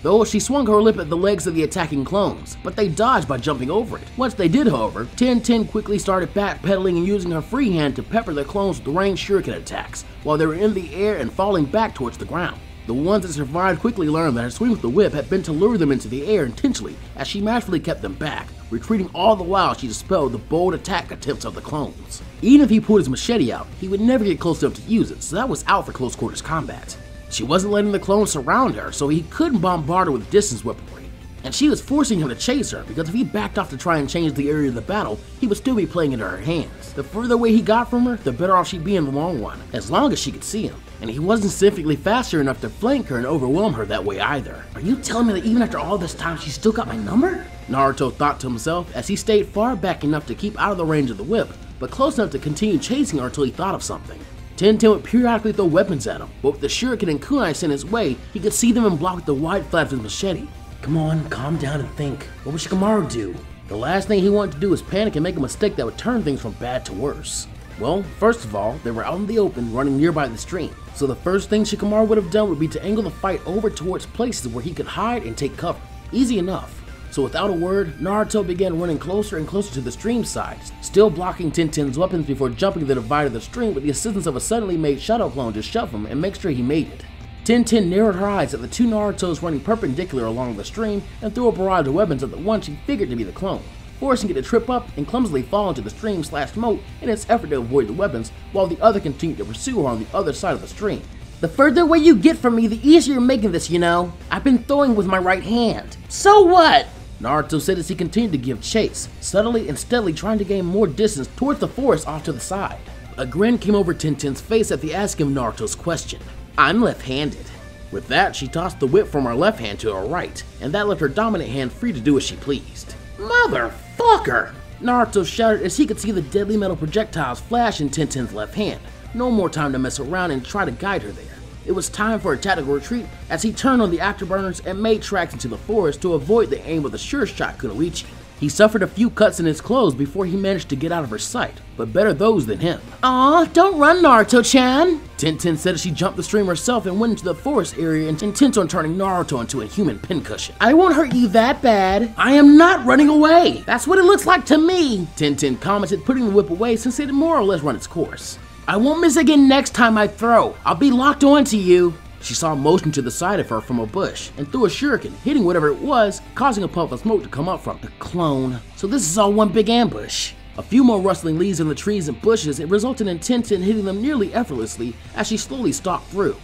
Though she swung her lip at the legs of the attacking clones, but they dodged by jumping over it. Once they did, however, Tenten quickly started backpedaling and using her free hand to pepper the clones with ranged shuriken attacks while they were in the air and falling back towards the ground. The ones that survived quickly learned that her swing with the whip had been to lure them into the air intentionally, as she masterfully kept them back, retreating all the while she dispelled the bold attack attempts of the clones. Even if he pulled his machete out, he would never get close enough to use it, so that was out for close quarters combat. She wasn't letting the clones surround her, so he couldn't bombard her with distance weaponry. And she was forcing him to chase her, because if he backed off to try and change the area of the battle, he would still be playing into her hands. The further away he got from her, the better off she'd be in the long run, as long as she could see him. And he wasn't significantly faster enough to flank her and overwhelm her that way either. "Are you telling me that even after all this time, she still got my number?" Naruto thought to himself as he stayed far back enough to keep out of the range of the whip, but close enough to continue chasing her until he thought of something. Tenten would periodically throw weapons at him, but with the shuriken and kunai sent his way, he could see them and block the wide flaps of his machete. Come on, calm down and think. What would Shikamaru do? The last thing he wanted to do was panic and make a mistake that would turn things from bad to worse. Well, first of all, they were out in the open running nearby the stream, so the first thing Shikamaru would have done would be to angle the fight over towards places where he could hide and take cover. Easy enough. So without a word, Naruto began running closer and closer to the stream side, still blocking Tenten's weapons before jumping the divide of the stream with the assistance of a suddenly made shadow clone to shove him and make sure he made it. Tenten narrowed her eyes at the two Narutos running perpendicular along the stream and threw a barrage of weapons at the one she figured to be the clone, forcing it to trip up and clumsily fall into the stream/moat in its effort to avoid the weapons, while the other continued to pursue her on the other side of the stream. The further away you get from me, the easier you're making this, you know. I've been throwing with my right hand. So what? Naruto said as he continued to give chase, subtly and steadily trying to gain more distance towards the forest off to the side. A grin came over Tenten's face at the asking of Naruto's question. I'm left-handed. With that, she tossed the whip from her left hand to her right, and that left her dominant hand free to do as she pleased. Motherfucker! Naruto shouted as he could see the deadly metal projectiles flash in Tenten's left hand. No more time to mess around and try to guide her there. It was time for a tactical retreat as he turned on the afterburners and made tracks into the forest to avoid the aim of the sure shot Kunoichi. He suffered a few cuts in his clothes before he managed to get out of her sight, but better those than him. Aw, don't run, Naruto-chan! Tenten said as she jumped the stream herself and went into the forest area intent on turning Naruto into a human pincushion. I won't hurt you that bad. I am not running away. That's what it looks like to me, Tenten commented, putting the whip away since it had more or less run its course. I won't miss again next time I throw. I'll be locked onto you. She saw motion to the side of her from a bush and threw a shuriken, hitting whatever it was, causing a puff of smoke to come up from the clone. So this is all one big ambush. A few more rustling leaves in the trees and bushes, it resulted in Tenten hitting them nearly effortlessly as she slowly stalked through.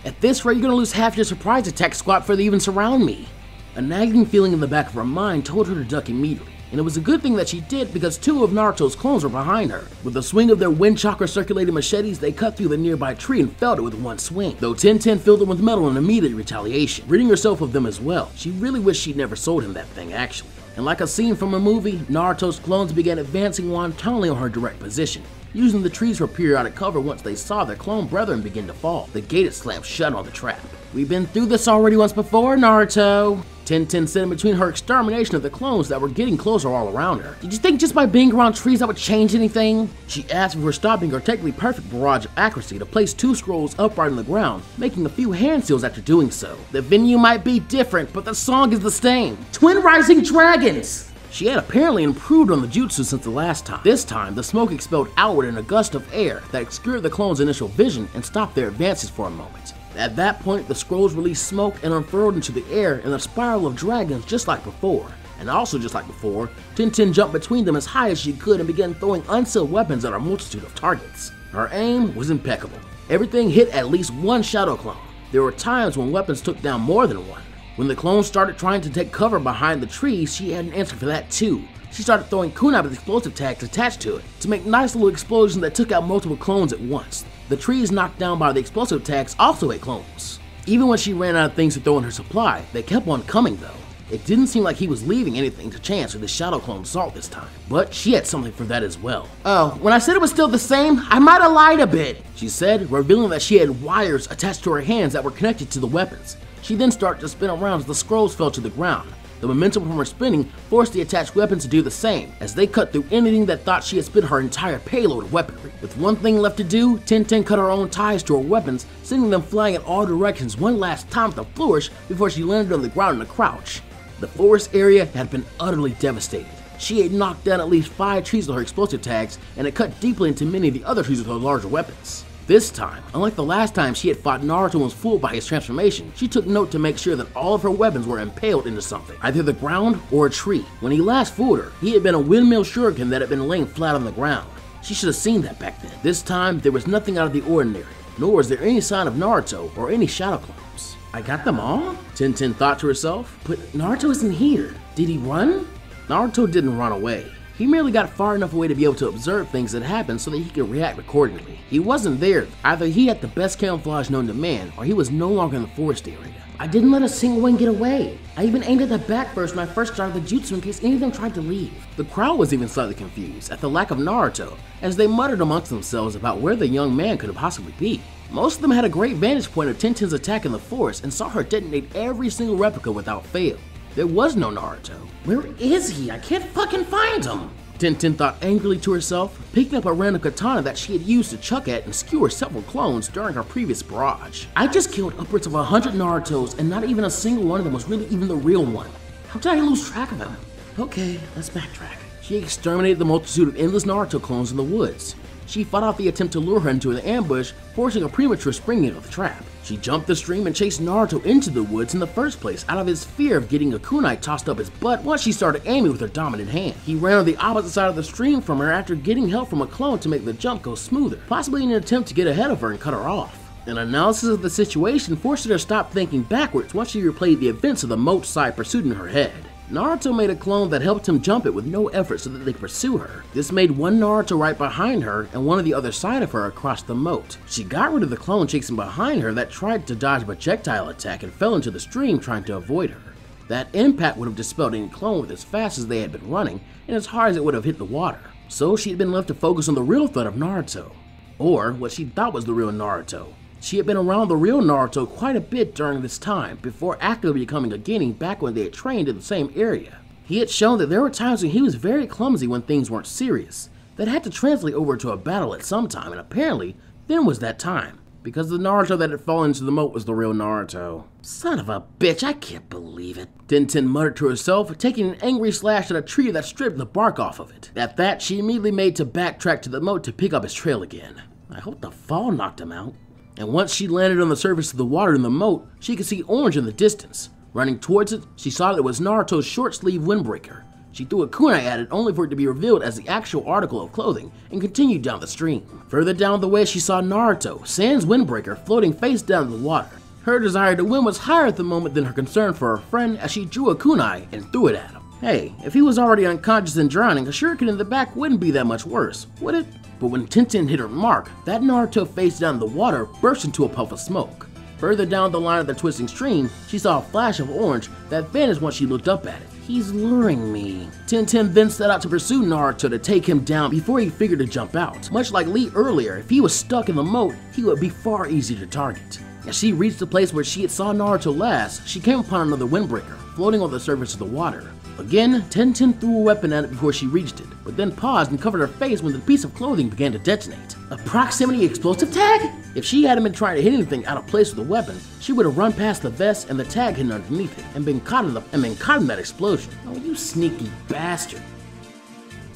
At this rate, you're gonna lose half your surprise attack squad before they even surround me. A nagging feeling in the back of her mind told her to duck immediately. And it was a good thing that she did because two of Naruto's clones were behind her. With the swing of their wind chakra circulating machetes, they cut through the nearby tree and felled it with one swing, though Tenten filled them with metal in immediate retaliation, ridding herself of them as well. She really wished she'd never sold him that thing, actually. And like a scene from a movie, Naruto's clones began advancing wantonly on her direct position, using the trees for periodic cover once they saw their clone brethren begin to fall. The gate had slammed shut on the trap. We've been through this already once before, Naruto. Tenten said in between her extermination of the clones that were getting closer all around her. Did you think just by being around trees that would change anything? She asked before stopping her technically perfect barrage of accuracy to place two scrolls upright on the ground, making a few hand seals after doing so. The venue might be different, but the song is the same. Twin Rising Dragons! She had apparently improved on the jutsu since the last time. This time, the smoke expelled outward in a gust of air that obscured the clones' initial vision and stopped their advances for a moment. At that point, the scrolls released smoke and unfurled into the air in a spiral of dragons just like before. And also just like before, Tenten jumped between them as high as she could and began throwing unsealed weapons at a multitude of targets. Her aim was impeccable. Everything hit at least one shadow clone. There were times when weapons took down more than one. When the clones started trying to take cover behind the trees, she had an answer for that too. She started throwing kunai with explosive tags attached to it to make nice little explosions that took out multiple clones at once. The trees knocked down by the explosive tags also hit clones. Even when she ran out of things to throw in her supply, they kept on coming though. It didn't seem like he was leaving anything to chance with the shadow clone assault this time, but she had something for that as well. Oh, when I said it was still the same, I might have lied a bit, she said, revealing that she had wires attached to her hands that were connected to the weapons. She then started to spin around as the scrolls fell to the ground. The momentum from her spinning forced the attached weapons to do the same, as they cut through anything that thought she had spent her entire payload of weaponry. With one thing left to do, Tenten cut her own ties to her weapons, sending them flying in all directions one last time with a flourish before she landed on the ground in a crouch. The forest area had been utterly devastated. She had knocked down at least 5 trees with her explosive tags, and had cut deeply into many of the other trees with her larger weapons. This time, unlike the last time she had fought Naruto and was fooled by his transformation, she took note to make sure that all of her weapons were impaled into something, either the ground or a tree. When he last fooled her, he had been a windmill shuriken that had been laying flat on the ground. She should have seen that back then. This time, there was nothing out of the ordinary, nor was there any sign of Naruto or any shadow clones. I got them all? Tenten thought to herself, but Naruto isn't here. Did he run? Naruto didn't run away. He merely got far enough away to be able to observe things that happened so that he could react accordingly. He wasn't there. Either he had the best camouflage known to man, or he was no longer in the forest area. I didn't let a single one get away. I even aimed at the back first when I first started the jutsu in case any of them tried to leave. The crowd was even slightly confused at the lack of Naruto, as they muttered amongst themselves about where the young man could possibly be. Most of them had a great vantage point of Tenten's attack in the forest and saw her detonate every single replica without fail. There was no Naruto. Where is he? I can't fucking find him! Tenten thought angrily to herself, picking up a random katana that she had used to chuck at and skewer several clones during her previous barrage. I just killed upwards of 100 Narutos and not even a single one of them was really even the real one. How did I lose track of him? Okay, let's backtrack. She exterminated the multitude of endless Naruto clones in the woods. She fought off the attempt to lure her into an ambush, forcing a premature springing of the trap. She jumped the stream and chased Naruto into the woods in the first place out of his fear of getting a kunai tossed up his butt once she started aiming with her dominant hand. He ran on the opposite side of the stream from her after getting help from a clone to make the jump go smoother, possibly in an attempt to get ahead of her and cut her off. An analysis of the situation forced her to stop thinking backwards once she replayed the events of the moat side pursuit in her head. Naruto made a clone that helped him jump it with no effort so that they could pursue her. This made one Naruto right behind her and one on the other side of her across the moat. She got rid of the clone chasing behind her that tried to dodge a projectile attack and fell into the stream trying to avoid her. That impact would have dispelled any clone with as fast as they had been running and as hard as it would have hit the water. So she had been left to focus on the real threat of Naruto. Or what she thought was the real Naruto. She had been around the real Naruto quite a bit during this time, before actively becoming a genin back when they had trained in the same area. He had shown that there were times when he was very clumsy when things weren't serious. That had to translate over to a battle at some time, and apparently, then was that time. Because the Naruto that had fallen into the moat was the real Naruto. Son of a bitch, I can't believe it. Tenten muttered to herself, taking an angry slash at a tree that stripped the bark off of it. At that, she immediately made to backtrack to the moat to pick up his trail again. I hope the fall knocked him out. And once she landed on the surface of the water in the moat, she could see orange in the distance. Running towards it, she saw that it was Naruto's short-sleeve windbreaker. She threw a kunai at it only for it to be revealed as the actual article of clothing and continued down the stream. Further down the way, she saw Naruto, sans windbreaker, floating face down in the water. Her desire to win was higher at the moment than her concern for her friend as she drew a kunai and threw it at him. Hey, if he was already unconscious and drowning, a shuriken in the back wouldn't be that much worse, would it? But when Tenten hit her mark, that Naruto face down in the water burst into a puff of smoke. Further down the line of the twisting stream, she saw a flash of orange that vanished once she looked up at it. He's luring me. Tenten then set out to pursue Naruto to take him down before he figured to jump out. Much like Lee earlier, if he was stuck in the moat, he would be far easier to target. As she reached the place where she had saw Naruto last, she came upon another windbreaker, floating on the surface of the water. Again, Tenten threw a weapon at it before she reached it, but then paused and covered her face when the piece of clothing began to detonate. A proximity explosive tag? If she hadn't been trying to hit anything out of place with the weapon, she would have run past the vest and the tag hidden underneath it and been caught in that explosion. Oh, you sneaky bastard.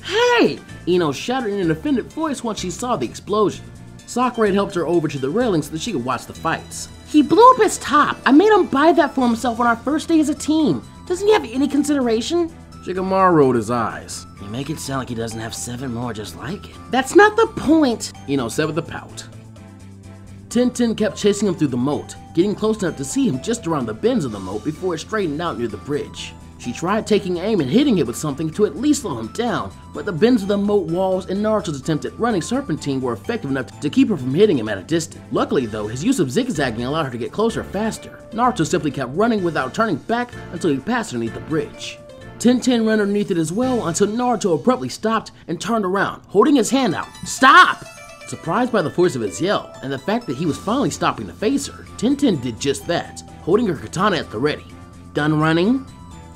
Hey! Ino shouted in an offended voice once she saw the explosion. Sakura had helped her over to the railing so that she could watch the fights. He blew up his top. I made him buy that for himself on our first day as a team. Doesn't he have any consideration? Shikamaru rolled his eyes. You make it sound like he doesn't have 7 more just like it. That's not the point, Ino said with a pout. Tenten kept chasing him through the moat, getting close enough to see him just around the bends of the moat before it straightened out near the bridge. She tried taking aim and hitting it with something to at least slow him down, but the bends of the moat walls and Naruto's attempt at running Serpentine were effective enough to keep her from hitting him at a distance. Luckily though, his use of zigzagging allowed her to get closer faster. Naruto simply kept running without turning back until he passed underneath the bridge. Tenten ran underneath it as well until Naruto abruptly stopped and turned around, holding his hand out. Stop! Surprised by the force of his yell and the fact that he was finally stopping to face her, Tenten did just that, holding her katana at the ready. Done running?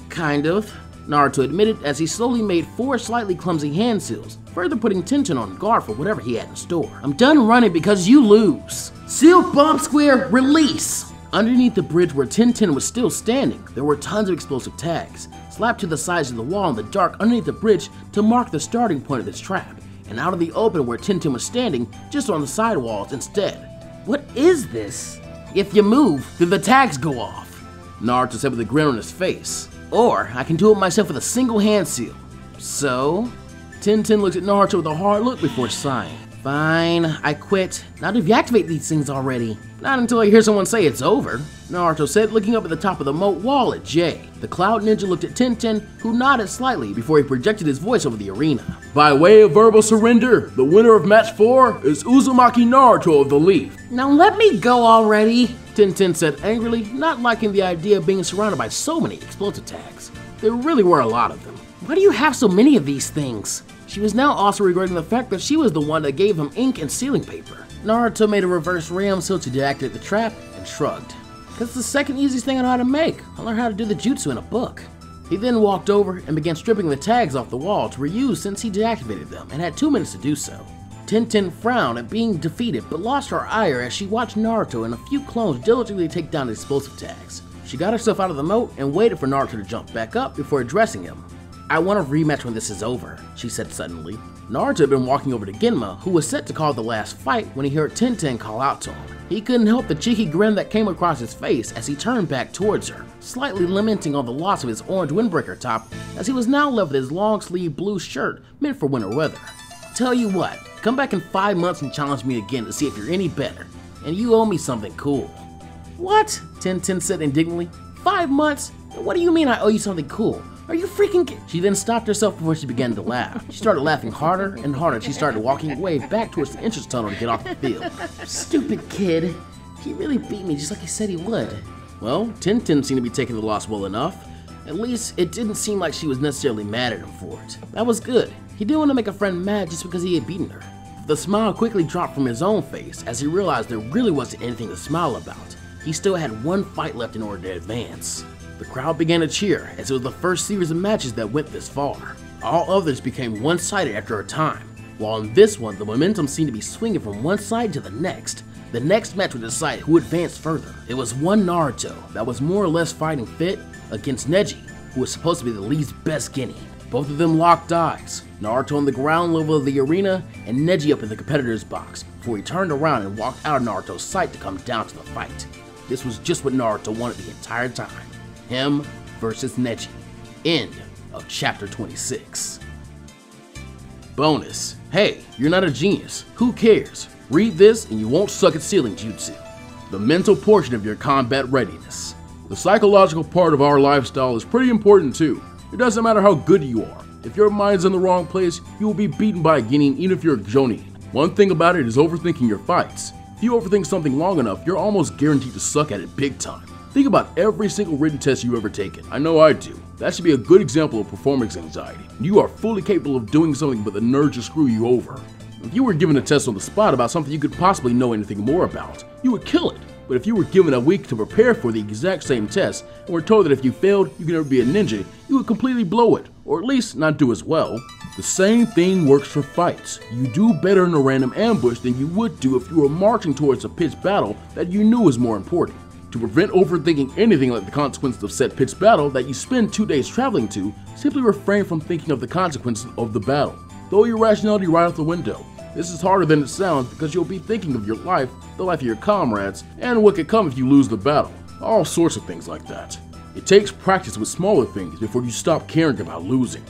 Kind of, Naruto admitted as he slowly made 4 slightly clumsy hand seals, further putting Tenten on guard for whatever he had in store. I'm done running because you lose. Sealed bomb square, release! Underneath the bridge where Tenten was still standing, there were tons of explosive tags, slapped to the sides of the wall in the dark underneath the bridge to mark the starting point of this trap, and out of the open where Tenten was standing, just on the side walls instead. What is this? If you move, then the tags go off, Naruto said with a grin on his face. Or, I can do it myself with a single hand seal. So? Tenten looked at Naruto with a hard look before sighing. Fine, I quit. Now deactivate these things already. Not until I hear someone say it's over, Naruto said, looking up at the top of the moat wall at Jay. The Cloud Ninja looked at Tenten, who nodded slightly before he projected his voice over the arena. By way of verbal surrender, the winner of match 4 is Uzumaki Naruto of the Leaf. Now let me go already, Tenten said angrily, not liking the idea of being surrounded by so many explosive tags. There really were a lot of them. Why do you have so many of these things? She was now also regretting the fact that she was the one that gave him ink and sealing paper. Naruto made a reverse ram seal to deactivate the trap and shrugged. Cause it's the second easiest thing I know how to make. I learned how to do the jutsu in a book. He then walked over and began stripping the tags off the wall to reuse since he deactivated them and had 2 minutes to do so. Tenten frowned at being defeated but lost her ire as she watched Naruto and a few clones diligently take down the explosive tags. She got herself out of the moat and waited for Naruto to jump back up before addressing him. "I want a rematch when this is over," she said suddenly. Naruto had been walking over to Genma, who was set to call the last fight when he heard Tenten call out to him. He couldn't help the cheeky grin that came across his face as he turned back towards her, slightly lamenting on the loss of his orange windbreaker top as he was now left with his long-sleeved blue shirt meant for winter weather. "Tell you what, come back in 5 months and challenge me again to see if you're any better, and you owe me something cool." "What?" Tenten said indignantly. 5 months? What do you mean I owe you something cool? Are you freaking She then stopped herself before she began to laugh. She started laughing harder and harder as she started walking away back towards the entrance tunnel to get off the field. "Stupid kid. He really beat me just like he said he would." Well, Tenten seemed to be taking the loss well enough. At least, it didn't seem like she was necessarily mad at him for it. That was good. He didn't want to make a friend mad just because he had beaten her. The smile quickly dropped from his own face as he realized there really wasn't anything to smile about. He still had one fight left in order to advance. The crowd began to cheer as it was the first series of matches that went this far. All others became one-sided after a time, while in this one the momentum seemed to be swinging from one side to the next. The next match would decide who advanced further. It was one Naruto that was more or less fighting fit against Neji, who was supposed to be the league's best guinea. Both of them locked eyes, Naruto on the ground level of the arena and Neji up in the competitor's box, before he turned around and walked out of Naruto's sight to come down to the fight. This was just what Naruto wanted the entire time. Him versus Neji. End of chapter 26. Bonus. Hey, you're not a genius. Who cares? Read this and you won't suck at sealing jutsu. The mental portion of your combat readiness. The psychological part of our lifestyle is pretty important too. It doesn't matter how good you are. If your mind's in the wrong place, you will be beaten by a Genin even if you're a Jonin. One thing about it is overthinking your fights. If you overthink something long enough, you're almost guaranteed to suck at it big time. Think about every single written test you've ever taken. I know I do. That should be a good example of performance anxiety. You are fully capable of doing something, but the nerves just screw you over. If you were given a test on the spot about something you could possibly know anything more about, you would kill it. But if you were given a week to prepare for the exact same test, and were told that if you failed, you could never be a ninja, you would completely blow it, or at least not do as well. The same thing works for fights. You do better in a random ambush than you would do if you were marching towards a pitched battle that you knew was more important. To prevent overthinking anything like the consequences of said pitched battle that you spend 2 days traveling to, simply refrain from thinking of the consequences of the battle. Throw your rationality right out the window. This is harder than it sounds because you'll be thinking of your life, the life of your comrades, and what could come if you lose the battle. All sorts of things like that. It takes practice with smaller things before you stop caring about losing.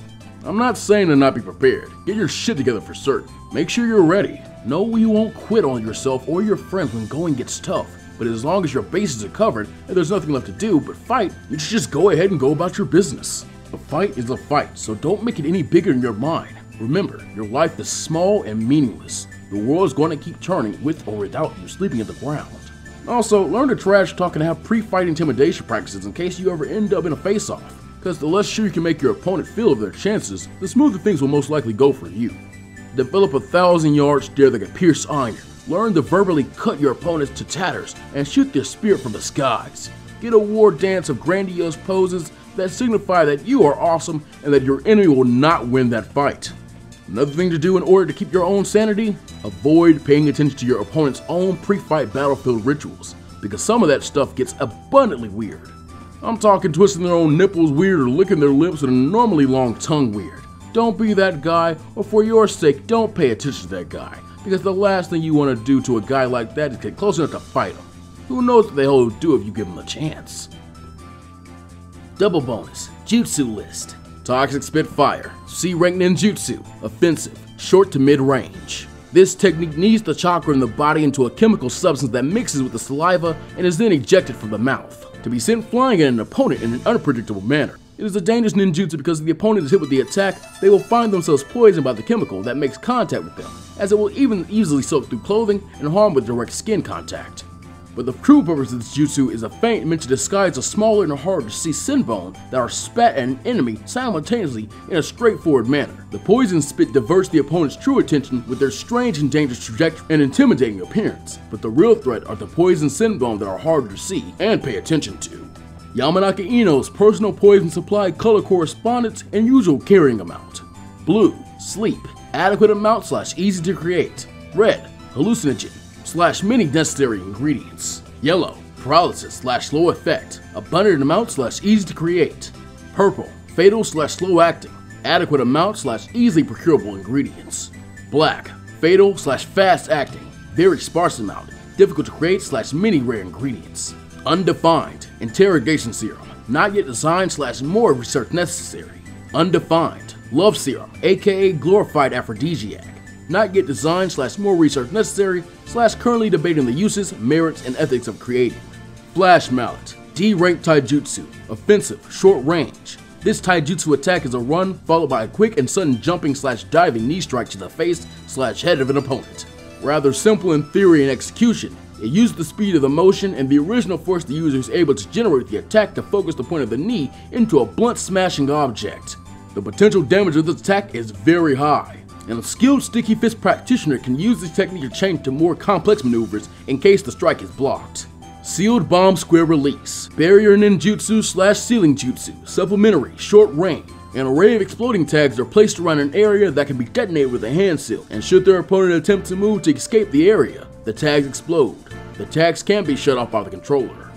I'm not saying to not be prepared. Get your shit together for certain. Make sure you're ready. Know you won't quit on yourself or your friends when going gets tough. But as long as your bases are covered and there's nothing left to do but fight, you should just go ahead and go about your business. A fight is a fight, so don't make it any bigger in your mind. Remember, your life is small and meaningless. The world is going to keep turning with or without you sleeping at the ground. Also, learn to trash talk and have pre-fight intimidation practices in case you ever end up in a face-off. Because the less sure you can make your opponent feel of their chances, the smoother things will most likely go for you. Develop a 1,000-yard stare that can pierce iron. Learn to verbally cut your opponents to tatters and shoot their spirit from the skies. Get a war dance of grandiose poses that signify that you are awesome and that your enemy will not win that fight. Another thing to do in order to keep your own sanity, avoid paying attention to your opponent's own pre-fight battlefield rituals, because some of that stuff gets abundantly weird. I'm talking twisting their own nipples weird or licking their lips with a normally long tongue weird. Don't be that guy, or for your sake, don't pay attention to that guy, because the last thing you want to do to a guy like that is get close enough to fight him. Who knows what the hell he'll do if you give him a chance. Double bonus, Jutsu list. Toxic Spitfire, C-rank ninjutsu, offensive, short to mid-range. This technique kneads the chakra in the body into a chemical substance that mixes with the saliva and is then ejected from the mouth, to be sent flying at an opponent in an unpredictable manner. It is a dangerous ninjutsu because if the opponent is hit with the attack, they will find themselves poisoned by the chemical that makes contact with them, as it will even easily soak through clothing and harm with direct skin contact. But the true purpose of this jutsu is a feint meant to disguise a smaller and harder to see sinbone that are spat at an enemy simultaneously in a straightforward manner. The poison spit diverts the opponent's true attention with their strange and dangerous trajectory and intimidating appearance, but the real threat are the poison sinbone that are harder to see and pay attention to. Yamanaka Ino's personal poison supply color correspondence and usual carrying amount. Blue, sleep, adequate amount / easy to create. Red, hallucinogen / many necessary ingredients. Yellow, paralysis / slow effect, abundant amount / easy to create. Purple, fatal / slow acting, adequate amount / easily procurable ingredients. Black, fatal / fast acting, very sparse amount, difficult to create / many rare ingredients. Undefined, interrogation serum, not yet designed / more research necessary. Undefined, love serum, aka glorified aphrodisiac, not yet designed / more research necessary / currently debating the uses, merits, and ethics of creating. Flash mallet, D-rank taijutsu, offensive, short range. This taijutsu attack is a run followed by a quick and sudden jumping / diving knee strike to the face / head of an opponent. Rather simple in theory and execution, it uses the speed of the motion and the original force the user is able to generate the attack to focus the point of the knee into a blunt smashing object. The potential damage of this attack is very high, and a skilled sticky fist practitioner can use this technique to change to more complex maneuvers in case the strike is blocked. Sealed bomb square release, barrier ninjutsu / sealing jutsu, supplementary, short range. An array of exploding tags are placed around an area that can be detonated with a hand seal, and should their opponent attempt to move to escape the area, the tags explode. The tags can be shut off by the controller.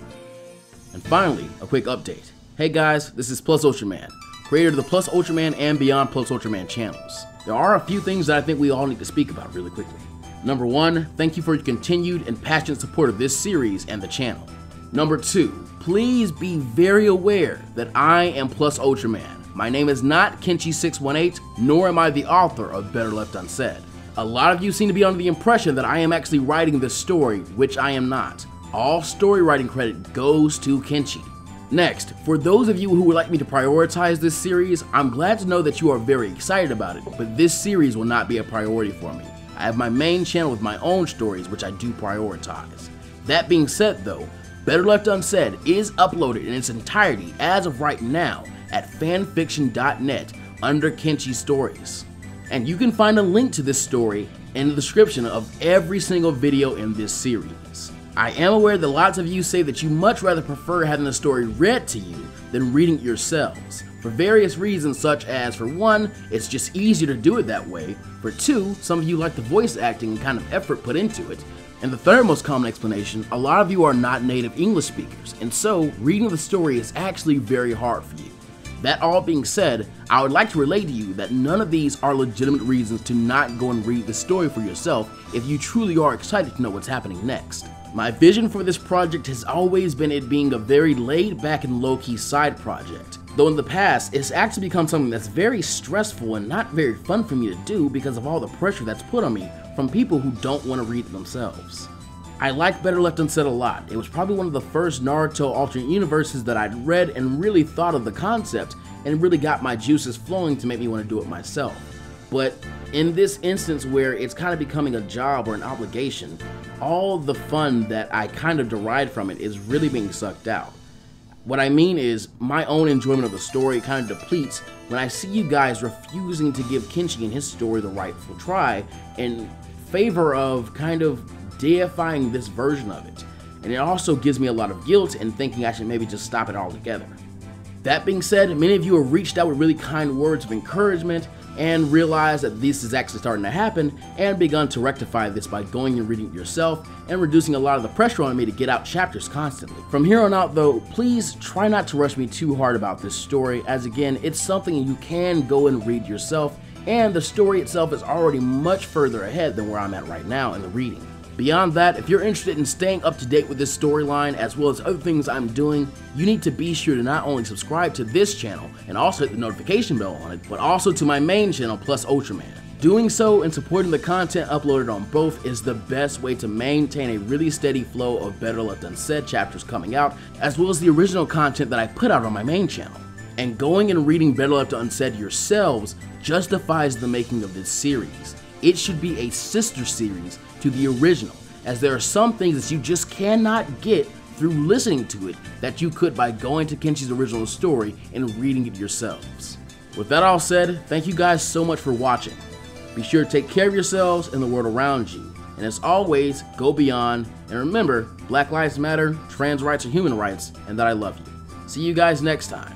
And finally, a quick update. Hey guys, this is Plus Ultraman, creator of the Plus Ultraman and Beyond Plus Ultraman channels. There are a few things that I think we all need to speak about really quickly. Number 1, thank you for your continued and passionate support of this series and the channel. Number 2, please be very aware that I am Plus Ultraman. My name is not Kenshi618, nor am I the author of Better Left Unsaid. A lot of you seem to be under the impression that I am actually writing this story, which I am not. All story writing credit goes to Kenshi. Next, for those of you who would like me to prioritize this series, I'm glad to know that you are very excited about it, but this series will not be a priority for me. I have my main channel with my own stories, which I do prioritize. That being said though, Better Left Unsaid is uploaded in its entirety as of right now at fanfiction.net under Kenshi Stories. And you can find a link to this story in the description of every single video in this series. I am aware that lots of you say that you much rather prefer having the story read to you than reading it yourselves, for various reasons such as, for one, it's just easier to do it that way, for two, some of you like the voice acting and kind of effort put into it, and the third most common explanation, a lot of you are not native English speakers, and so reading the story is actually very hard for you. That all being said, I would like to relay to you that none of these are legitimate reasons to not go and read the story for yourself if you truly are excited to know what's happening next. My vision for this project has always been it being a very laid back and low-key side project, though in the past it's actually become something that's very stressful and not very fun for me to do because of all the pressure that's put on me from people who don't want to read it themselves. I like Better Left Unsaid a lot. It was probably one of the first Naruto alternate universes that I'd read and really thought of the concept and really got my juices flowing to make me want to do it myself. But in this instance where it's kind of becoming a job or an obligation, all the fun that I kind of derived from it is really being sucked out. What I mean is, my own enjoyment of the story kind of depletes when I see you guys refusing to give Kenshi and his story the rightful try in favor of kind of deifying this version of it. And it also gives me a lot of guilt and thinking I should maybe just stop it altogether. That being said, many of you have reached out with really kind words of encouragement and realized that this is actually starting to happen and begun to rectify this by going and reading it yourself and reducing a lot of the pressure on me to get out chapters constantly. From here on out though, please try not to rush me too hard about this story, as again, it's something you can go and read yourself, and the story itself is already much further ahead than where I'm at right now in the reading. Beyond that, if you're interested in staying up to date with this storyline as well as other things I'm doing, you need to be sure to not only subscribe to this channel and also hit the notification bell on it, but also to my main channel, Plus Ultraman. Doing so and supporting the content uploaded on both is the best way to maintain a really steady flow of Better Left Unsaid chapters coming out, as well as the original content that I put out on my main channel. And going and reading Better Left Unsaid yourselves justifies the making of this series. It should be a sister series to the original, as there are some things that you just cannot get through listening to it that you could by going to Kenshi's original story and reading it yourselves. With that all said, thank you guys so much for watching. Be sure to take care of yourselves and the world around you, and as always, go beyond, and remember, Black Lives Matter, trans rights are human rights, and that I love you. See you guys next time.